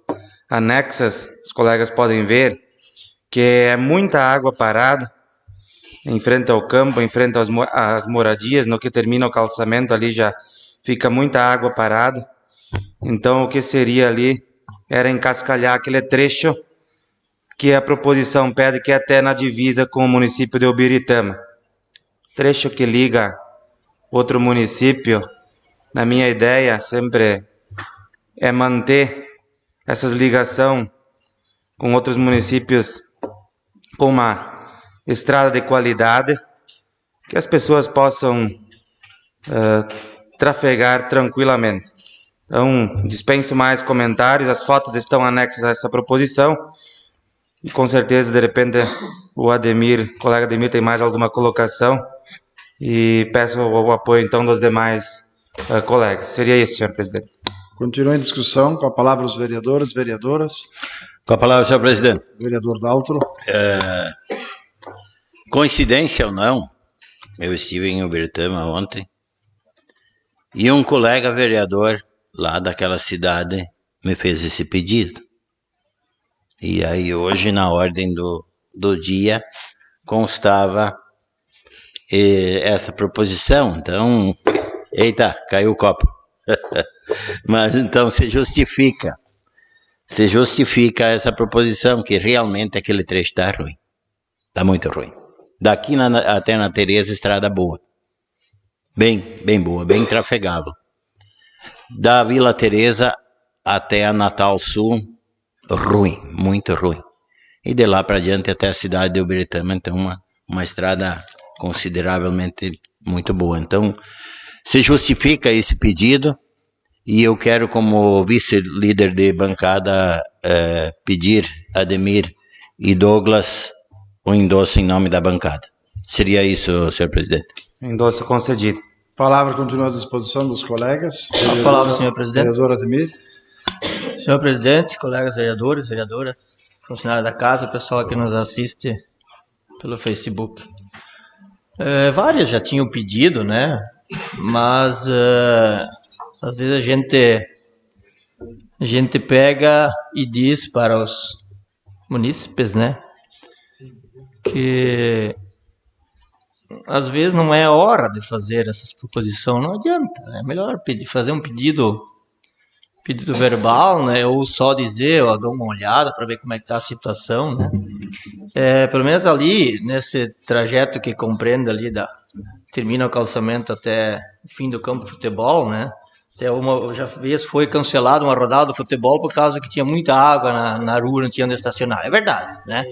anexas, os colegas podem ver, que é muita água parada, em frente ao campo, em frente às moradias, no que termina o calçamento ali já fica muita água parada. Então o que seria ali era encascalhar aquele trecho que a proposição pede, que é até na divisa com o município de Ubiritama. Trecho que liga outro município, na minha ideia sempre é manter essas ligações com outros municípios com uma estrada de qualidade, que as pessoas possam trafegar tranquilamente. Então, dispenso mais comentários, as fotos estão anexas a essa proposição, e com certeza, de repente, o colega Ademir tem mais alguma colocação, e peço o apoio, então, dos demais colegas. Seria isso, senhor presidente. Continua em discussão. Com a palavra os vereadores e vereadoras. Com a palavra, senhor presidente. Vereador Daltro. Coincidência ou não, eu estive em Ubiritama ontem e um colega vereador lá daquela cidade me fez esse pedido. E aí hoje, na ordem do dia, constava essa proposição. Então, eita, caiu o copo. Mas então se justifica essa proposição, que realmente aquele trecho está ruim, está muito ruim. Daqui até na Teresa, estrada boa, bem boa, bem trafegável. Da Vila Teresa até a Natal Sul, ruim, muito ruim. E de lá para diante até a cidade de Ubiritama, então uma estrada consideravelmente muito boa. Então se justifica esse pedido, e eu quero, como vice-líder de bancada, pedir a Ademir e Douglas o endosso em nome da bancada. Seria isso, senhor presidente. Endosso concedido. A palavra continua à disposição dos colegas. A palavra, senhor presidente. Vereador Ademir. Senhor presidente, colegas vereadores, vereadoras, funcionários da casa, pessoal que nos assiste pelo Facebook. Várias já tinham pedido, né? Mas às vezes a gente pega e diz para os munícipes, né, que às vezes não é hora de fazer essas proposições, não adianta, é melhor fazer um pedido verbal, né, ou só dizer, ó, dou uma olhada para ver como é que está a situação, né. Pelo menos ali, nesse trajeto que compreende ali, termina o calçamento até o fim do campo de futebol, né, já foi cancelada uma rodada do futebol por causa que tinha muita água na rua, não tinha onde estacionar. É verdade, né?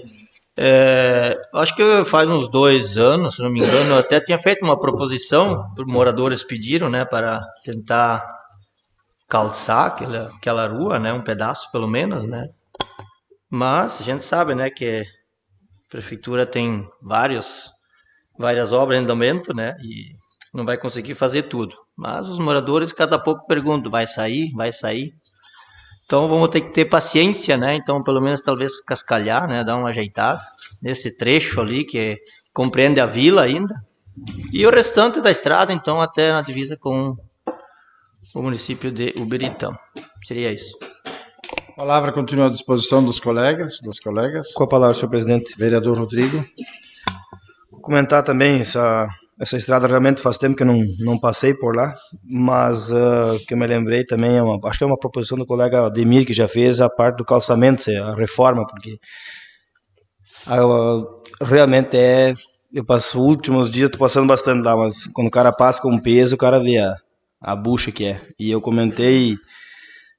Acho que faz uns 2 anos, se não me engano, eu até tinha feito uma proposição, os moradores pediram, né, para tentar calçar aquela rua, né, um pedaço pelo menos, né? Mas a gente sabe, né, que a prefeitura tem várias obras em andamento, né, e não vai conseguir fazer tudo. Mas os moradores cada pouco perguntam, vai sair? Vai sair? Então vamos ter que ter paciência, né? Então pelo menos talvez cascalhar, né? Dar uma ajeitada nesse trecho ali que compreende a vila ainda, E o restante da estrada, então, até na divisa com o município de Ubiritã. Seria isso. A palavra continua à disposição dos colegas, das colegas. Com a palavra, senhor presidente. Vereador Rodrigo. Comentar também essa estrada, realmente faz tempo que eu não passei por lá, mas que eu me lembrei também, acho que é uma proposição do colega Ademir, que já fez a parte do calçamento, a reforma, porque realmente eu passo os últimos dias, estou passando bastante lá, mas quando o cara passa com peso, o cara vê a bucha que é. E eu comentei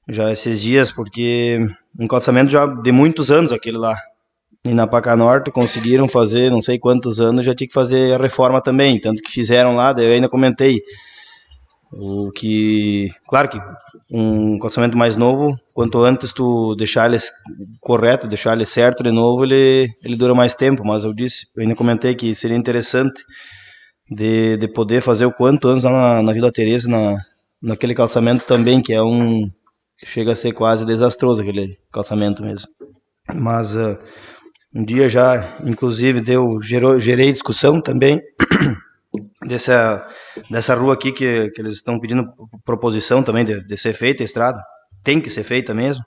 já esses dias, porque um calçamento já de muitos anos aquele lá. E na Paca Norte conseguiram fazer não sei quantos anos, já tinha que fazer a reforma também, tanto que fizeram lá, daí eu ainda comentei. Claro que um calçamento mais novo, quanto antes tu deixar ele correto, deixar ele certo de novo, ele dura mais tempo, mas eu ainda comentei que seria interessante de poder fazer o quanto antes lá na Vila Teresa, naquele calçamento também, que chega a ser quase desastroso aquele calçamento mesmo. Mas um dia já, inclusive, gerei discussão também dessa rua aqui que eles estão pedindo proposição também de ser feita a estrada. Tem que ser feita mesmo,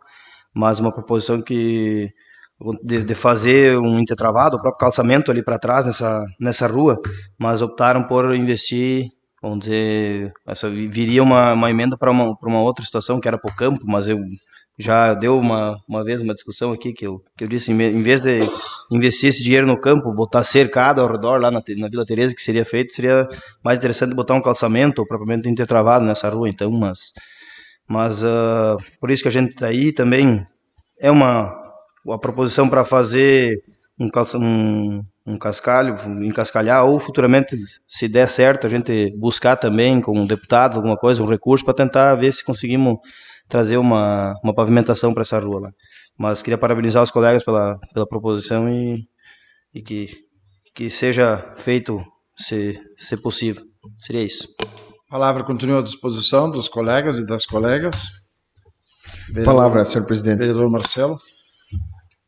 mas uma proposição de fazer um intertravado, o próprio calçamento ali para trás nessa rua, mas optaram por investir, vamos dizer, viria uma emenda para uma outra situação que era para o campo, mas eu já deu uma vez uma discussão aqui que eu disse, em vez de investir esse dinheiro no campo, botar cercado ao redor lá na Vila Teresa, que seria feito, seria mais interessante botar um calçamento ou propriamente intertravado nessa rua, então, mas por isso que a gente está aí também, é uma proposição para fazer um cascalho, encascalhar, ou futuramente, se der certo, a gente buscar também com deputados alguma coisa, um recurso para tentar ver se conseguimos trazer uma pavimentação para essa rua lá. Mas queria parabenizar os colegas pela proposição e que seja feito, se possível. Seria isso. A palavra continua à disposição dos colegas e das colegas. Palavra, senhor presidente. Vereador Marcelo.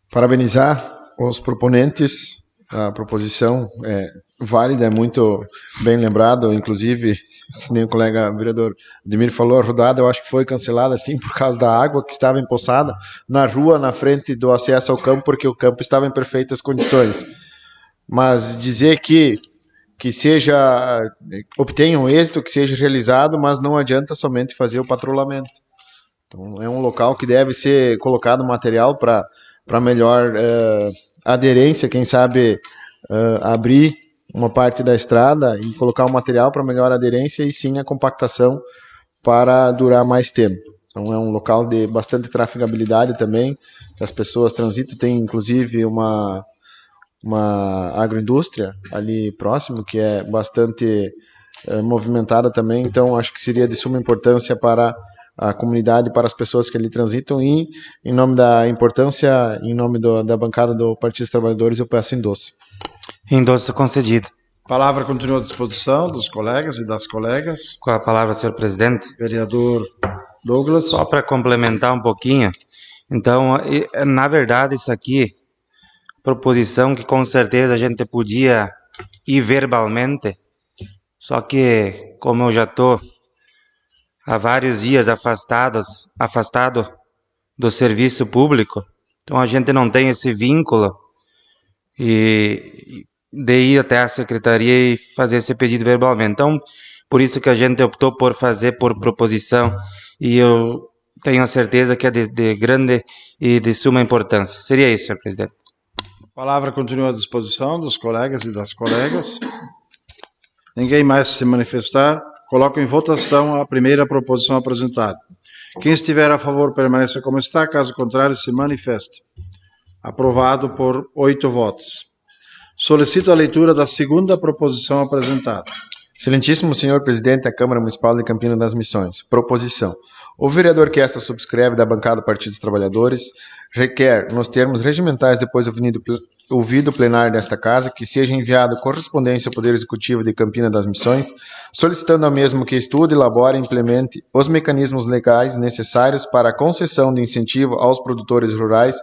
Parabenizar os proponentes. A proposição é válida, é muito bem lembrado, inclusive, nem o colega vereador Ademir falou, a rodada eu acho que foi cancelada assim por causa da água que estava empoçada na rua, na frente do acesso ao campo, porque o campo estava em perfeitas condições. Mas dizer que obtenha um êxito, que seja realizado, mas não adianta somente fazer o patrulhamento. Então, é um local que deve ser colocado material para melhor aderência, quem sabe abrir uma parte da estrada e colocar um material para melhor aderência e sim a compactação para durar mais tempo. Então é um local de bastante trafegabilidade também, que as pessoas transitam, tem inclusive uma agroindústria ali próximo, que é bastante movimentada também, então acho que seria de suma importância para a comunidade, para as pessoas que ali transitam, e em nome da importância, em nome da bancada do Partido dos Trabalhadores, eu peço endosso. Endosso concedido. A palavra continua à disposição dos colegas e das colegas. Com a palavra, senhor presidente. Vereador Douglas. Só para complementar um pouquinho, então, na verdade, isso aqui, proposição que com certeza a gente podia ir verbalmente, só que, como eu já estou há vários dias afastado do serviço público, então a gente não tem esse vínculo e de ir até a secretaria e fazer esse pedido verbalmente. Então, por isso que a gente optou por fazer por proposição, e eu tenho a certeza que é de grande e de suma importância. Seria isso, senhor presidente. A palavra continua à disposição dos colegas e das colegas. Ninguém mais se manifestar. Coloco em votação a primeira proposição apresentada. Quem estiver a favor, permaneça como está. Caso contrário, se manifeste. Aprovado por 8 votos. Solicito a leitura da segunda proposição apresentada. Excelentíssimo senhor presidente da Câmara Municipal de Campina das Missões. Proposição. O vereador que esta subscreve da bancada do Partido dos Trabalhadores requer, nos termos regimentais depois ouvido o plenário desta Casa, que seja enviado correspondência ao Poder Executivo de Campina das Missões, solicitando ao mesmo que estude, elabore e implemente os mecanismos legais necessários para a concessão de incentivo aos produtores rurais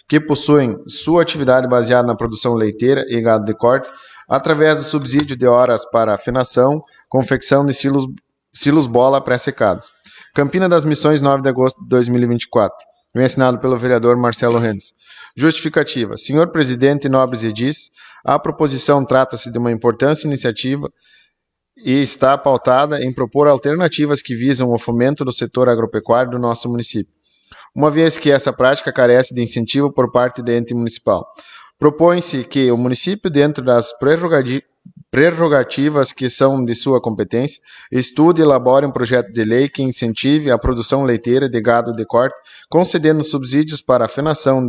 que possuem sua atividade baseada na produção leiteira e gado de corte, através do subsídio de horas para afinação, confecção de silos bola pré-secados. Campina das Missões, 9 de agosto de 2024. Vem assinado pelo vereador Marcelo Rendes. Justificativa. Senhor presidente, nobres edis, a proposição trata-se de uma importante iniciativa e está pautada em propor alternativas que visam o fomento do setor agropecuário do nosso município, uma vez que essa prática carece de incentivo por parte do ente municipal. Propõe-se que o município, dentro das prerrogativas que são de sua competência, estude e elabore um projeto de lei que incentive a produção leiteira de gado de corte, concedendo subsídios para afinação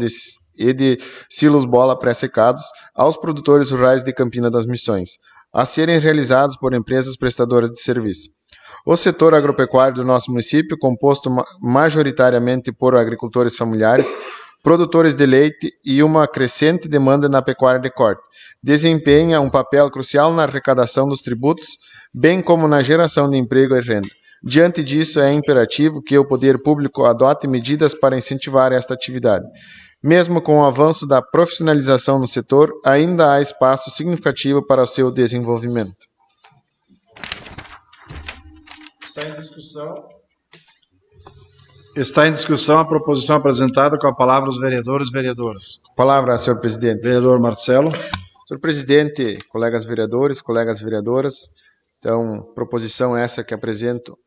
e de silos bola pré-secados aos produtores rurais de Campina das Missões, a serem realizados por empresas prestadoras de serviço. O setor agropecuário do nosso município, composto majoritariamente por agricultores familiares, produtores de leite e uma crescente demanda na pecuária de corte, desempenha um papel crucial na arrecadação dos tributos, bem como na geração de emprego e renda. Diante disso, é imperativo que o poder público adote medidas para incentivar esta atividade. Mesmo com o avanço da profissionalização no setor, ainda há espaço significativo para o seu desenvolvimento. Está em discussão a proposição apresentada. Com a palavra os vereadores e vereadoras. Palavra, senhor presidente. Vereador Marcelo. Senhor presidente, colegas vereadores, colegas vereadoras, então, proposição essa que apresento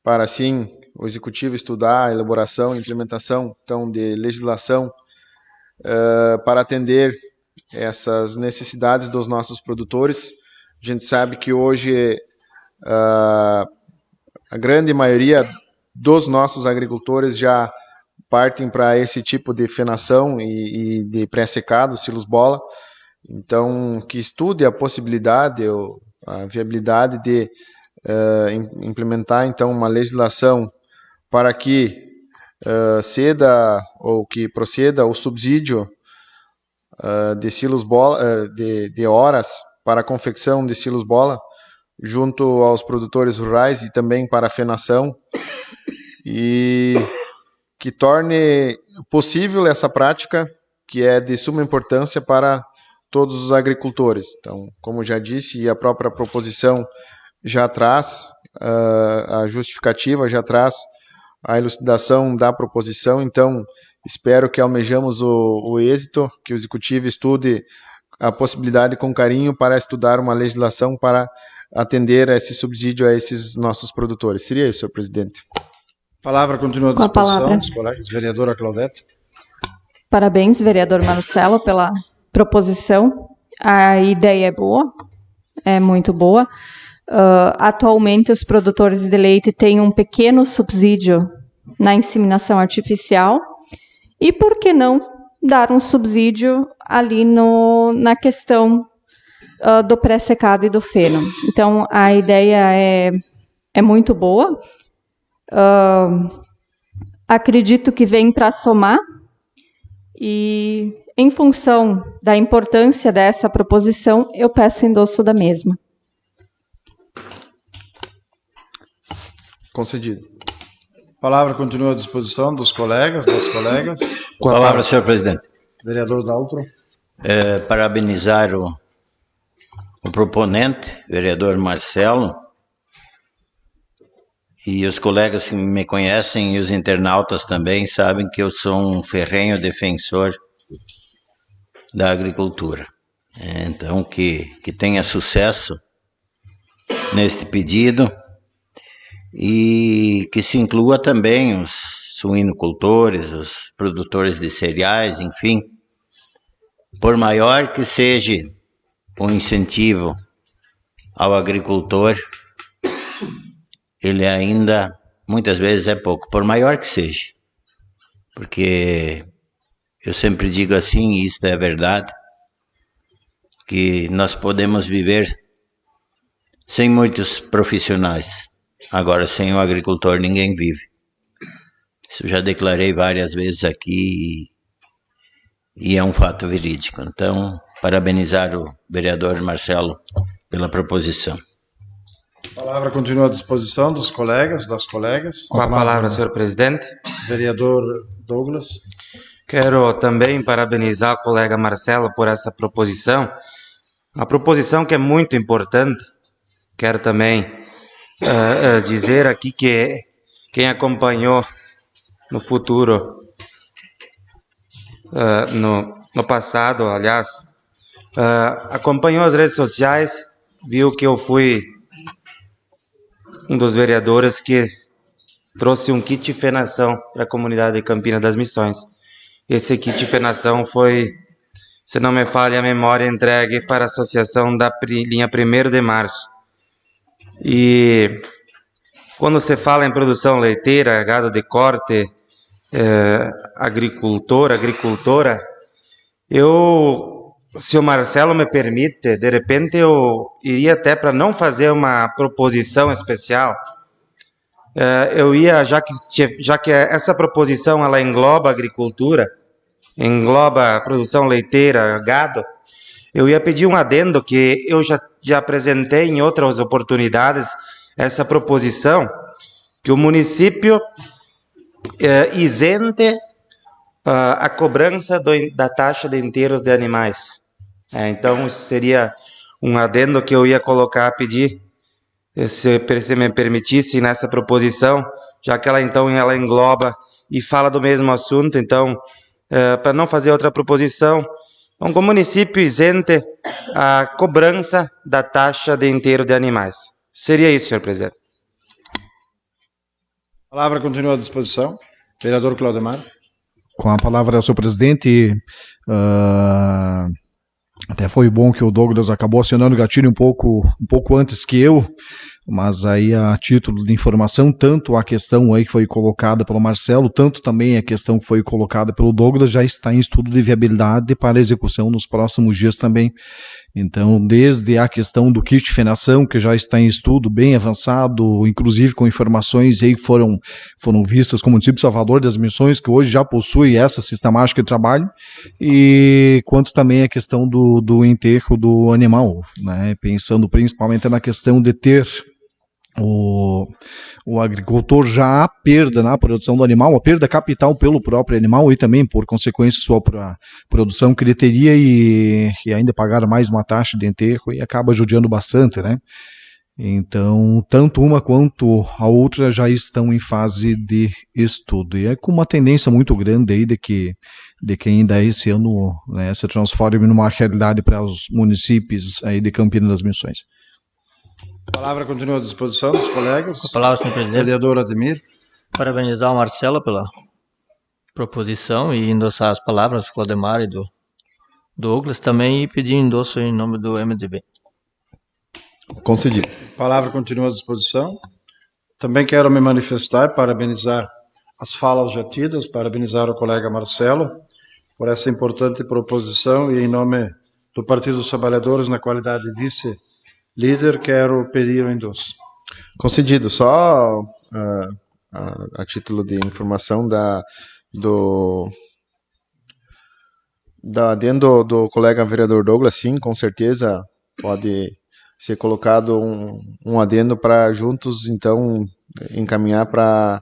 para, assim, o Executivo estudar a elaboração e implementação, então, de legislação para atender essas necessidades dos nossos produtores. A gente sabe que hoje a grande maioria dos nossos agricultores já partem para esse tipo de fenação e de pré-secado, silos bola. Então, que estude a possibilidade ou a viabilidade de implementar, então, uma legislação para que ceda ou que proceda o subsídio de silos bola, de horas para a confecção de silos bola, junto aos produtores rurais e também para a fenação, e que torne possível essa prática, que é de suma importância para todos os agricultores. Então, como já disse, a própria proposição já traz a justificativa, já traz a elucidação da proposição. Então, espero que almejamos o êxito, que o Executivo estude a possibilidade com carinho para estudar uma legislação para atender a esse subsídio a esses nossos produtores. Seria isso, senhor presidente. A palavra continua à Com a disposição palavra. dos colegas. Vereadora Claudete. Parabéns, vereador Marcelo, pela proposição. A ideia é boa, é muito boa. Atualmente, os produtores de leite têm um pequeno subsídio na inseminação artificial. E por que não dar um subsídio ali na questão do pré-secado e do feno? Então, a ideia é muito boa. Acredito que vem para somar, e em função da importância dessa proposição, eu peço endosso da mesma. Concedido. A palavra continua à disposição dos colegas, das colegas. Com a palavra, senhor presidente. Vereador Daltro. Parabenizar o proponente, vereador Marcelo, e os colegas que me conhecem e os internautas também sabem que eu sou um ferrenho defensor da agricultura. Então, que tenha sucesso neste pedido e que se inclua também os suinocultores, os produtores de cereais, enfim. Por maior que seja o incentivo ao agricultor, ele ainda, muitas vezes, é pouco, por maior que seja. Porque eu sempre digo assim, e isto é verdade, que nós podemos viver sem muitos profissionais. Agora, sem o agricultor, ninguém vive. Isso eu já declarei várias vezes aqui e é um fato verídico. Então, parabenizar o vereador Marcelo pela proposição. A palavra continua à disposição dos colegas, das colegas. Com a palavra, senhor presidente. Vereador Douglas. Quero também parabenizar o colega Marcelo por essa proposição, Uma proposição que é muito importante. Quero também dizer aqui que quem acompanhou no futuro, no passado, aliás, acompanhou as redes sociais, viu que eu fui um dos vereadores que trouxe um kit fenação para a comunidade de Campina das Missões. Esse kit fenação foi, se não me falha a memória, entregue para a associação da linha 1º de março. E quando se fala em produção leiteira, gado de corte, agricultora, se o Marcelo me permite, de repente eu iria até, para não fazer uma proposição especial, eu ia, já que essa proposição ela engloba agricultura, engloba produção leiteira, gado, eu ia pedir um adendo que eu já apresentei em outras oportunidades, essa proposição, que o município isente a cobrança da taxa de enterros de animais. Então, isso seria um adendo que eu ia colocar, pedir, se me permitisse, nessa proposição, já que ela engloba e fala do mesmo assunto. Então, para não fazer outra proposição, então, que o município isente a cobrança da taxa de enterro de animais. Seria isso, senhor presidente. A palavra continua à disposição. Vereador Claudemar. Com a palavra, senhor presidente, até foi bom que o Douglas acabou acionando o gatilho um pouco antes que eu, mas aí a título de informação, tanto a questão aí que foi colocada pelo Marcelo, tanto também a questão que foi colocada pelo Douglas já está em estudo de viabilidade para execução nos próximos dias também. Então, desde a questão do kit de fenação, que já está em estudo bem avançado, inclusive com informações aí que foram vistas com o município de Salvador das Missões, que hoje já possui essa sistemática de trabalho, e quanto também a questão do enterro do animal, né? Pensando principalmente na questão de ter o agricultor já a perda na produção do animal, a perda capital pelo próprio animal e também, por consequência, sua produção que ele teria e ainda pagar mais uma taxa de enterro e acaba judiando bastante, né? Então, tanto uma quanto a outra já estão em fase de estudo. E é com uma tendência muito grande aí de que ainda esse ano, né, se transforme numa realidade para os municípios aí de Campina das Missões. A palavra continua à disposição dos colegas. Com a palavra, senhor presidente. Vereador Ademir. Parabenizar o Marcelo pela proposição e endossar as palavras do Claudemar e do Douglas também, e pedir endosso em nome do MDB. Concedido. A palavra continua à disposição. Também quero me manifestar e parabenizar as falas já tidas, parabenizar o colega Marcelo por essa importante proposição e, em nome do Partido dos Trabalhadores, na qualidade de vice-líder, quero pedir o endosso. Concedido. Só a título de informação do adendo do colega vereador Douglas, sim, com certeza pode ser colocado um adendo para juntos, então, encaminhar para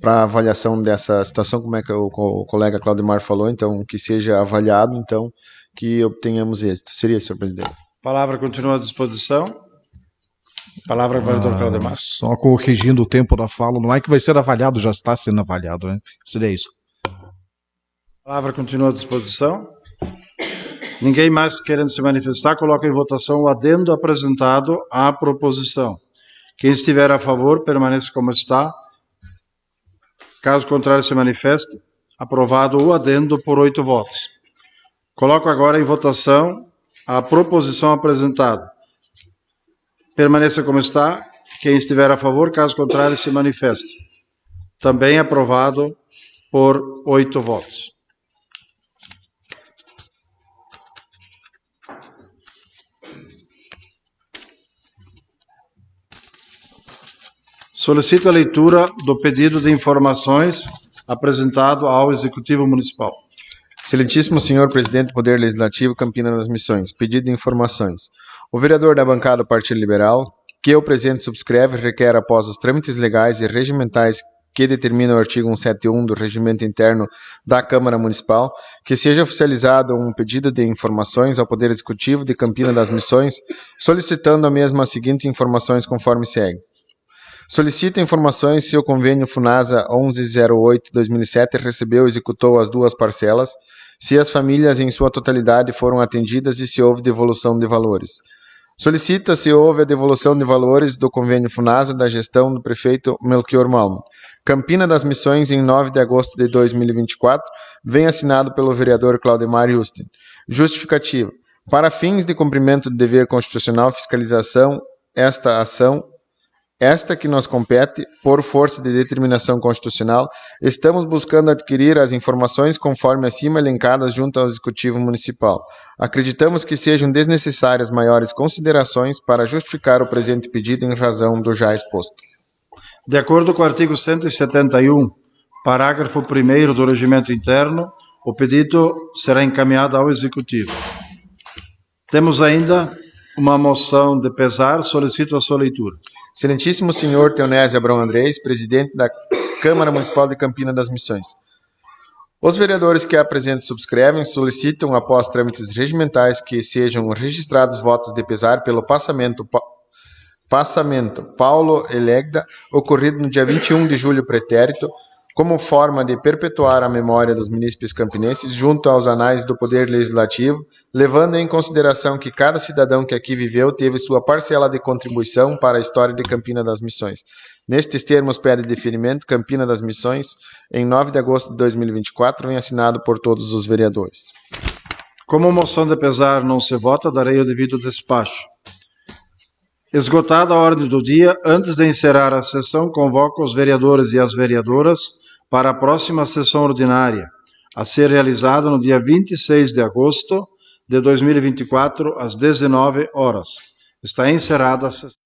avaliação dessa situação, como é que o colega Claudemar falou, então, que seja avaliado, então, que obtenhamos êxito. Seria, senhor presidente. A palavra continua à disposição. Palavra, vereador Claudemar. Só corrigindo o tempo da fala, não é que vai ser avaliado, já está sendo avaliado, né? Seria isso. A palavra continua à disposição. Ninguém mais querendo se manifestar, coloca em votação o adendo apresentado à proposição. Quem estiver a favor, permaneça como está. Caso contrário, se manifeste. Aprovado o adendo por 8 votos. Coloco agora em votação a proposição apresentada. Permaneça como está. Quem estiver a favor, caso contrário, se manifeste. Também aprovado por 8 votos. Solicito a leitura do pedido de informações apresentado ao Executivo Municipal. Excelentíssimo senhor presidente do Poder Legislativo, Campina das Missões. Pedido de informações. O vereador da bancada do Partido Liberal, que o presidente subscreve, requer, após os trâmites legais e regimentais que determina o artigo 171 do Regimento Interno da Câmara Municipal, que seja oficializado um pedido de informações ao Poder Executivo de Campina das Missões, solicitando a mesma as seguintes informações conforme segue. Solicita informações se o convênio FUNASA 1108-2007 recebeu e executou as duas parcelas, se as famílias em sua totalidade foram atendidas e se houve devolução de valores. Solicita se houve a devolução de valores do convênio FUNASA da gestão do prefeito Melchior Malman. Campina das Missões, em 9 de agosto de 2024, vem assinado pelo vereador Claudemar Justin. Justificativa. Para fins de cumprimento do dever constitucional, fiscalização, esta que nos compete, por força de determinação constitucional, estamos buscando adquirir as informações conforme acima elencadas junto ao Executivo Municipal. Acreditamos que sejam desnecessárias maiores considerações para justificar o presente pedido em razão do já exposto. De acordo com o artigo 171, parágrafo 1º do Regimento Interno, o pedido será encaminhado ao Executivo. Temos ainda uma moção de pesar, solicito a sua leitura. Excelentíssimo senhor Teonésio Abrão Andrés, presidente da Câmara Municipal de Campina das Missões. Os vereadores que a presente subscrevem solicitam, após trâmites regimentais, que sejam registrados votos de pesar pelo passamento Paulo Elegda, ocorrido no dia 21 de julho pretérito, como forma de perpetuar a memória dos munícipes campinenses junto aos anais do Poder Legislativo, levando em consideração que cada cidadão que aqui viveu teve sua parcela de contribuição para a história de Campina das Missões. Nestes termos, pede deferimento, Campina das Missões, em 9 de agosto de 2024, vem assinado por todos os vereadores. Como moção de pesar não se vota, darei o devido despacho. Esgotada a ordem do dia, antes de encerrar a sessão, convoco os vereadores e as vereadoras para a próxima sessão ordinária, a ser realizada no dia 26 de agosto de 2024, às 19 horas. Está encerrada a sessão.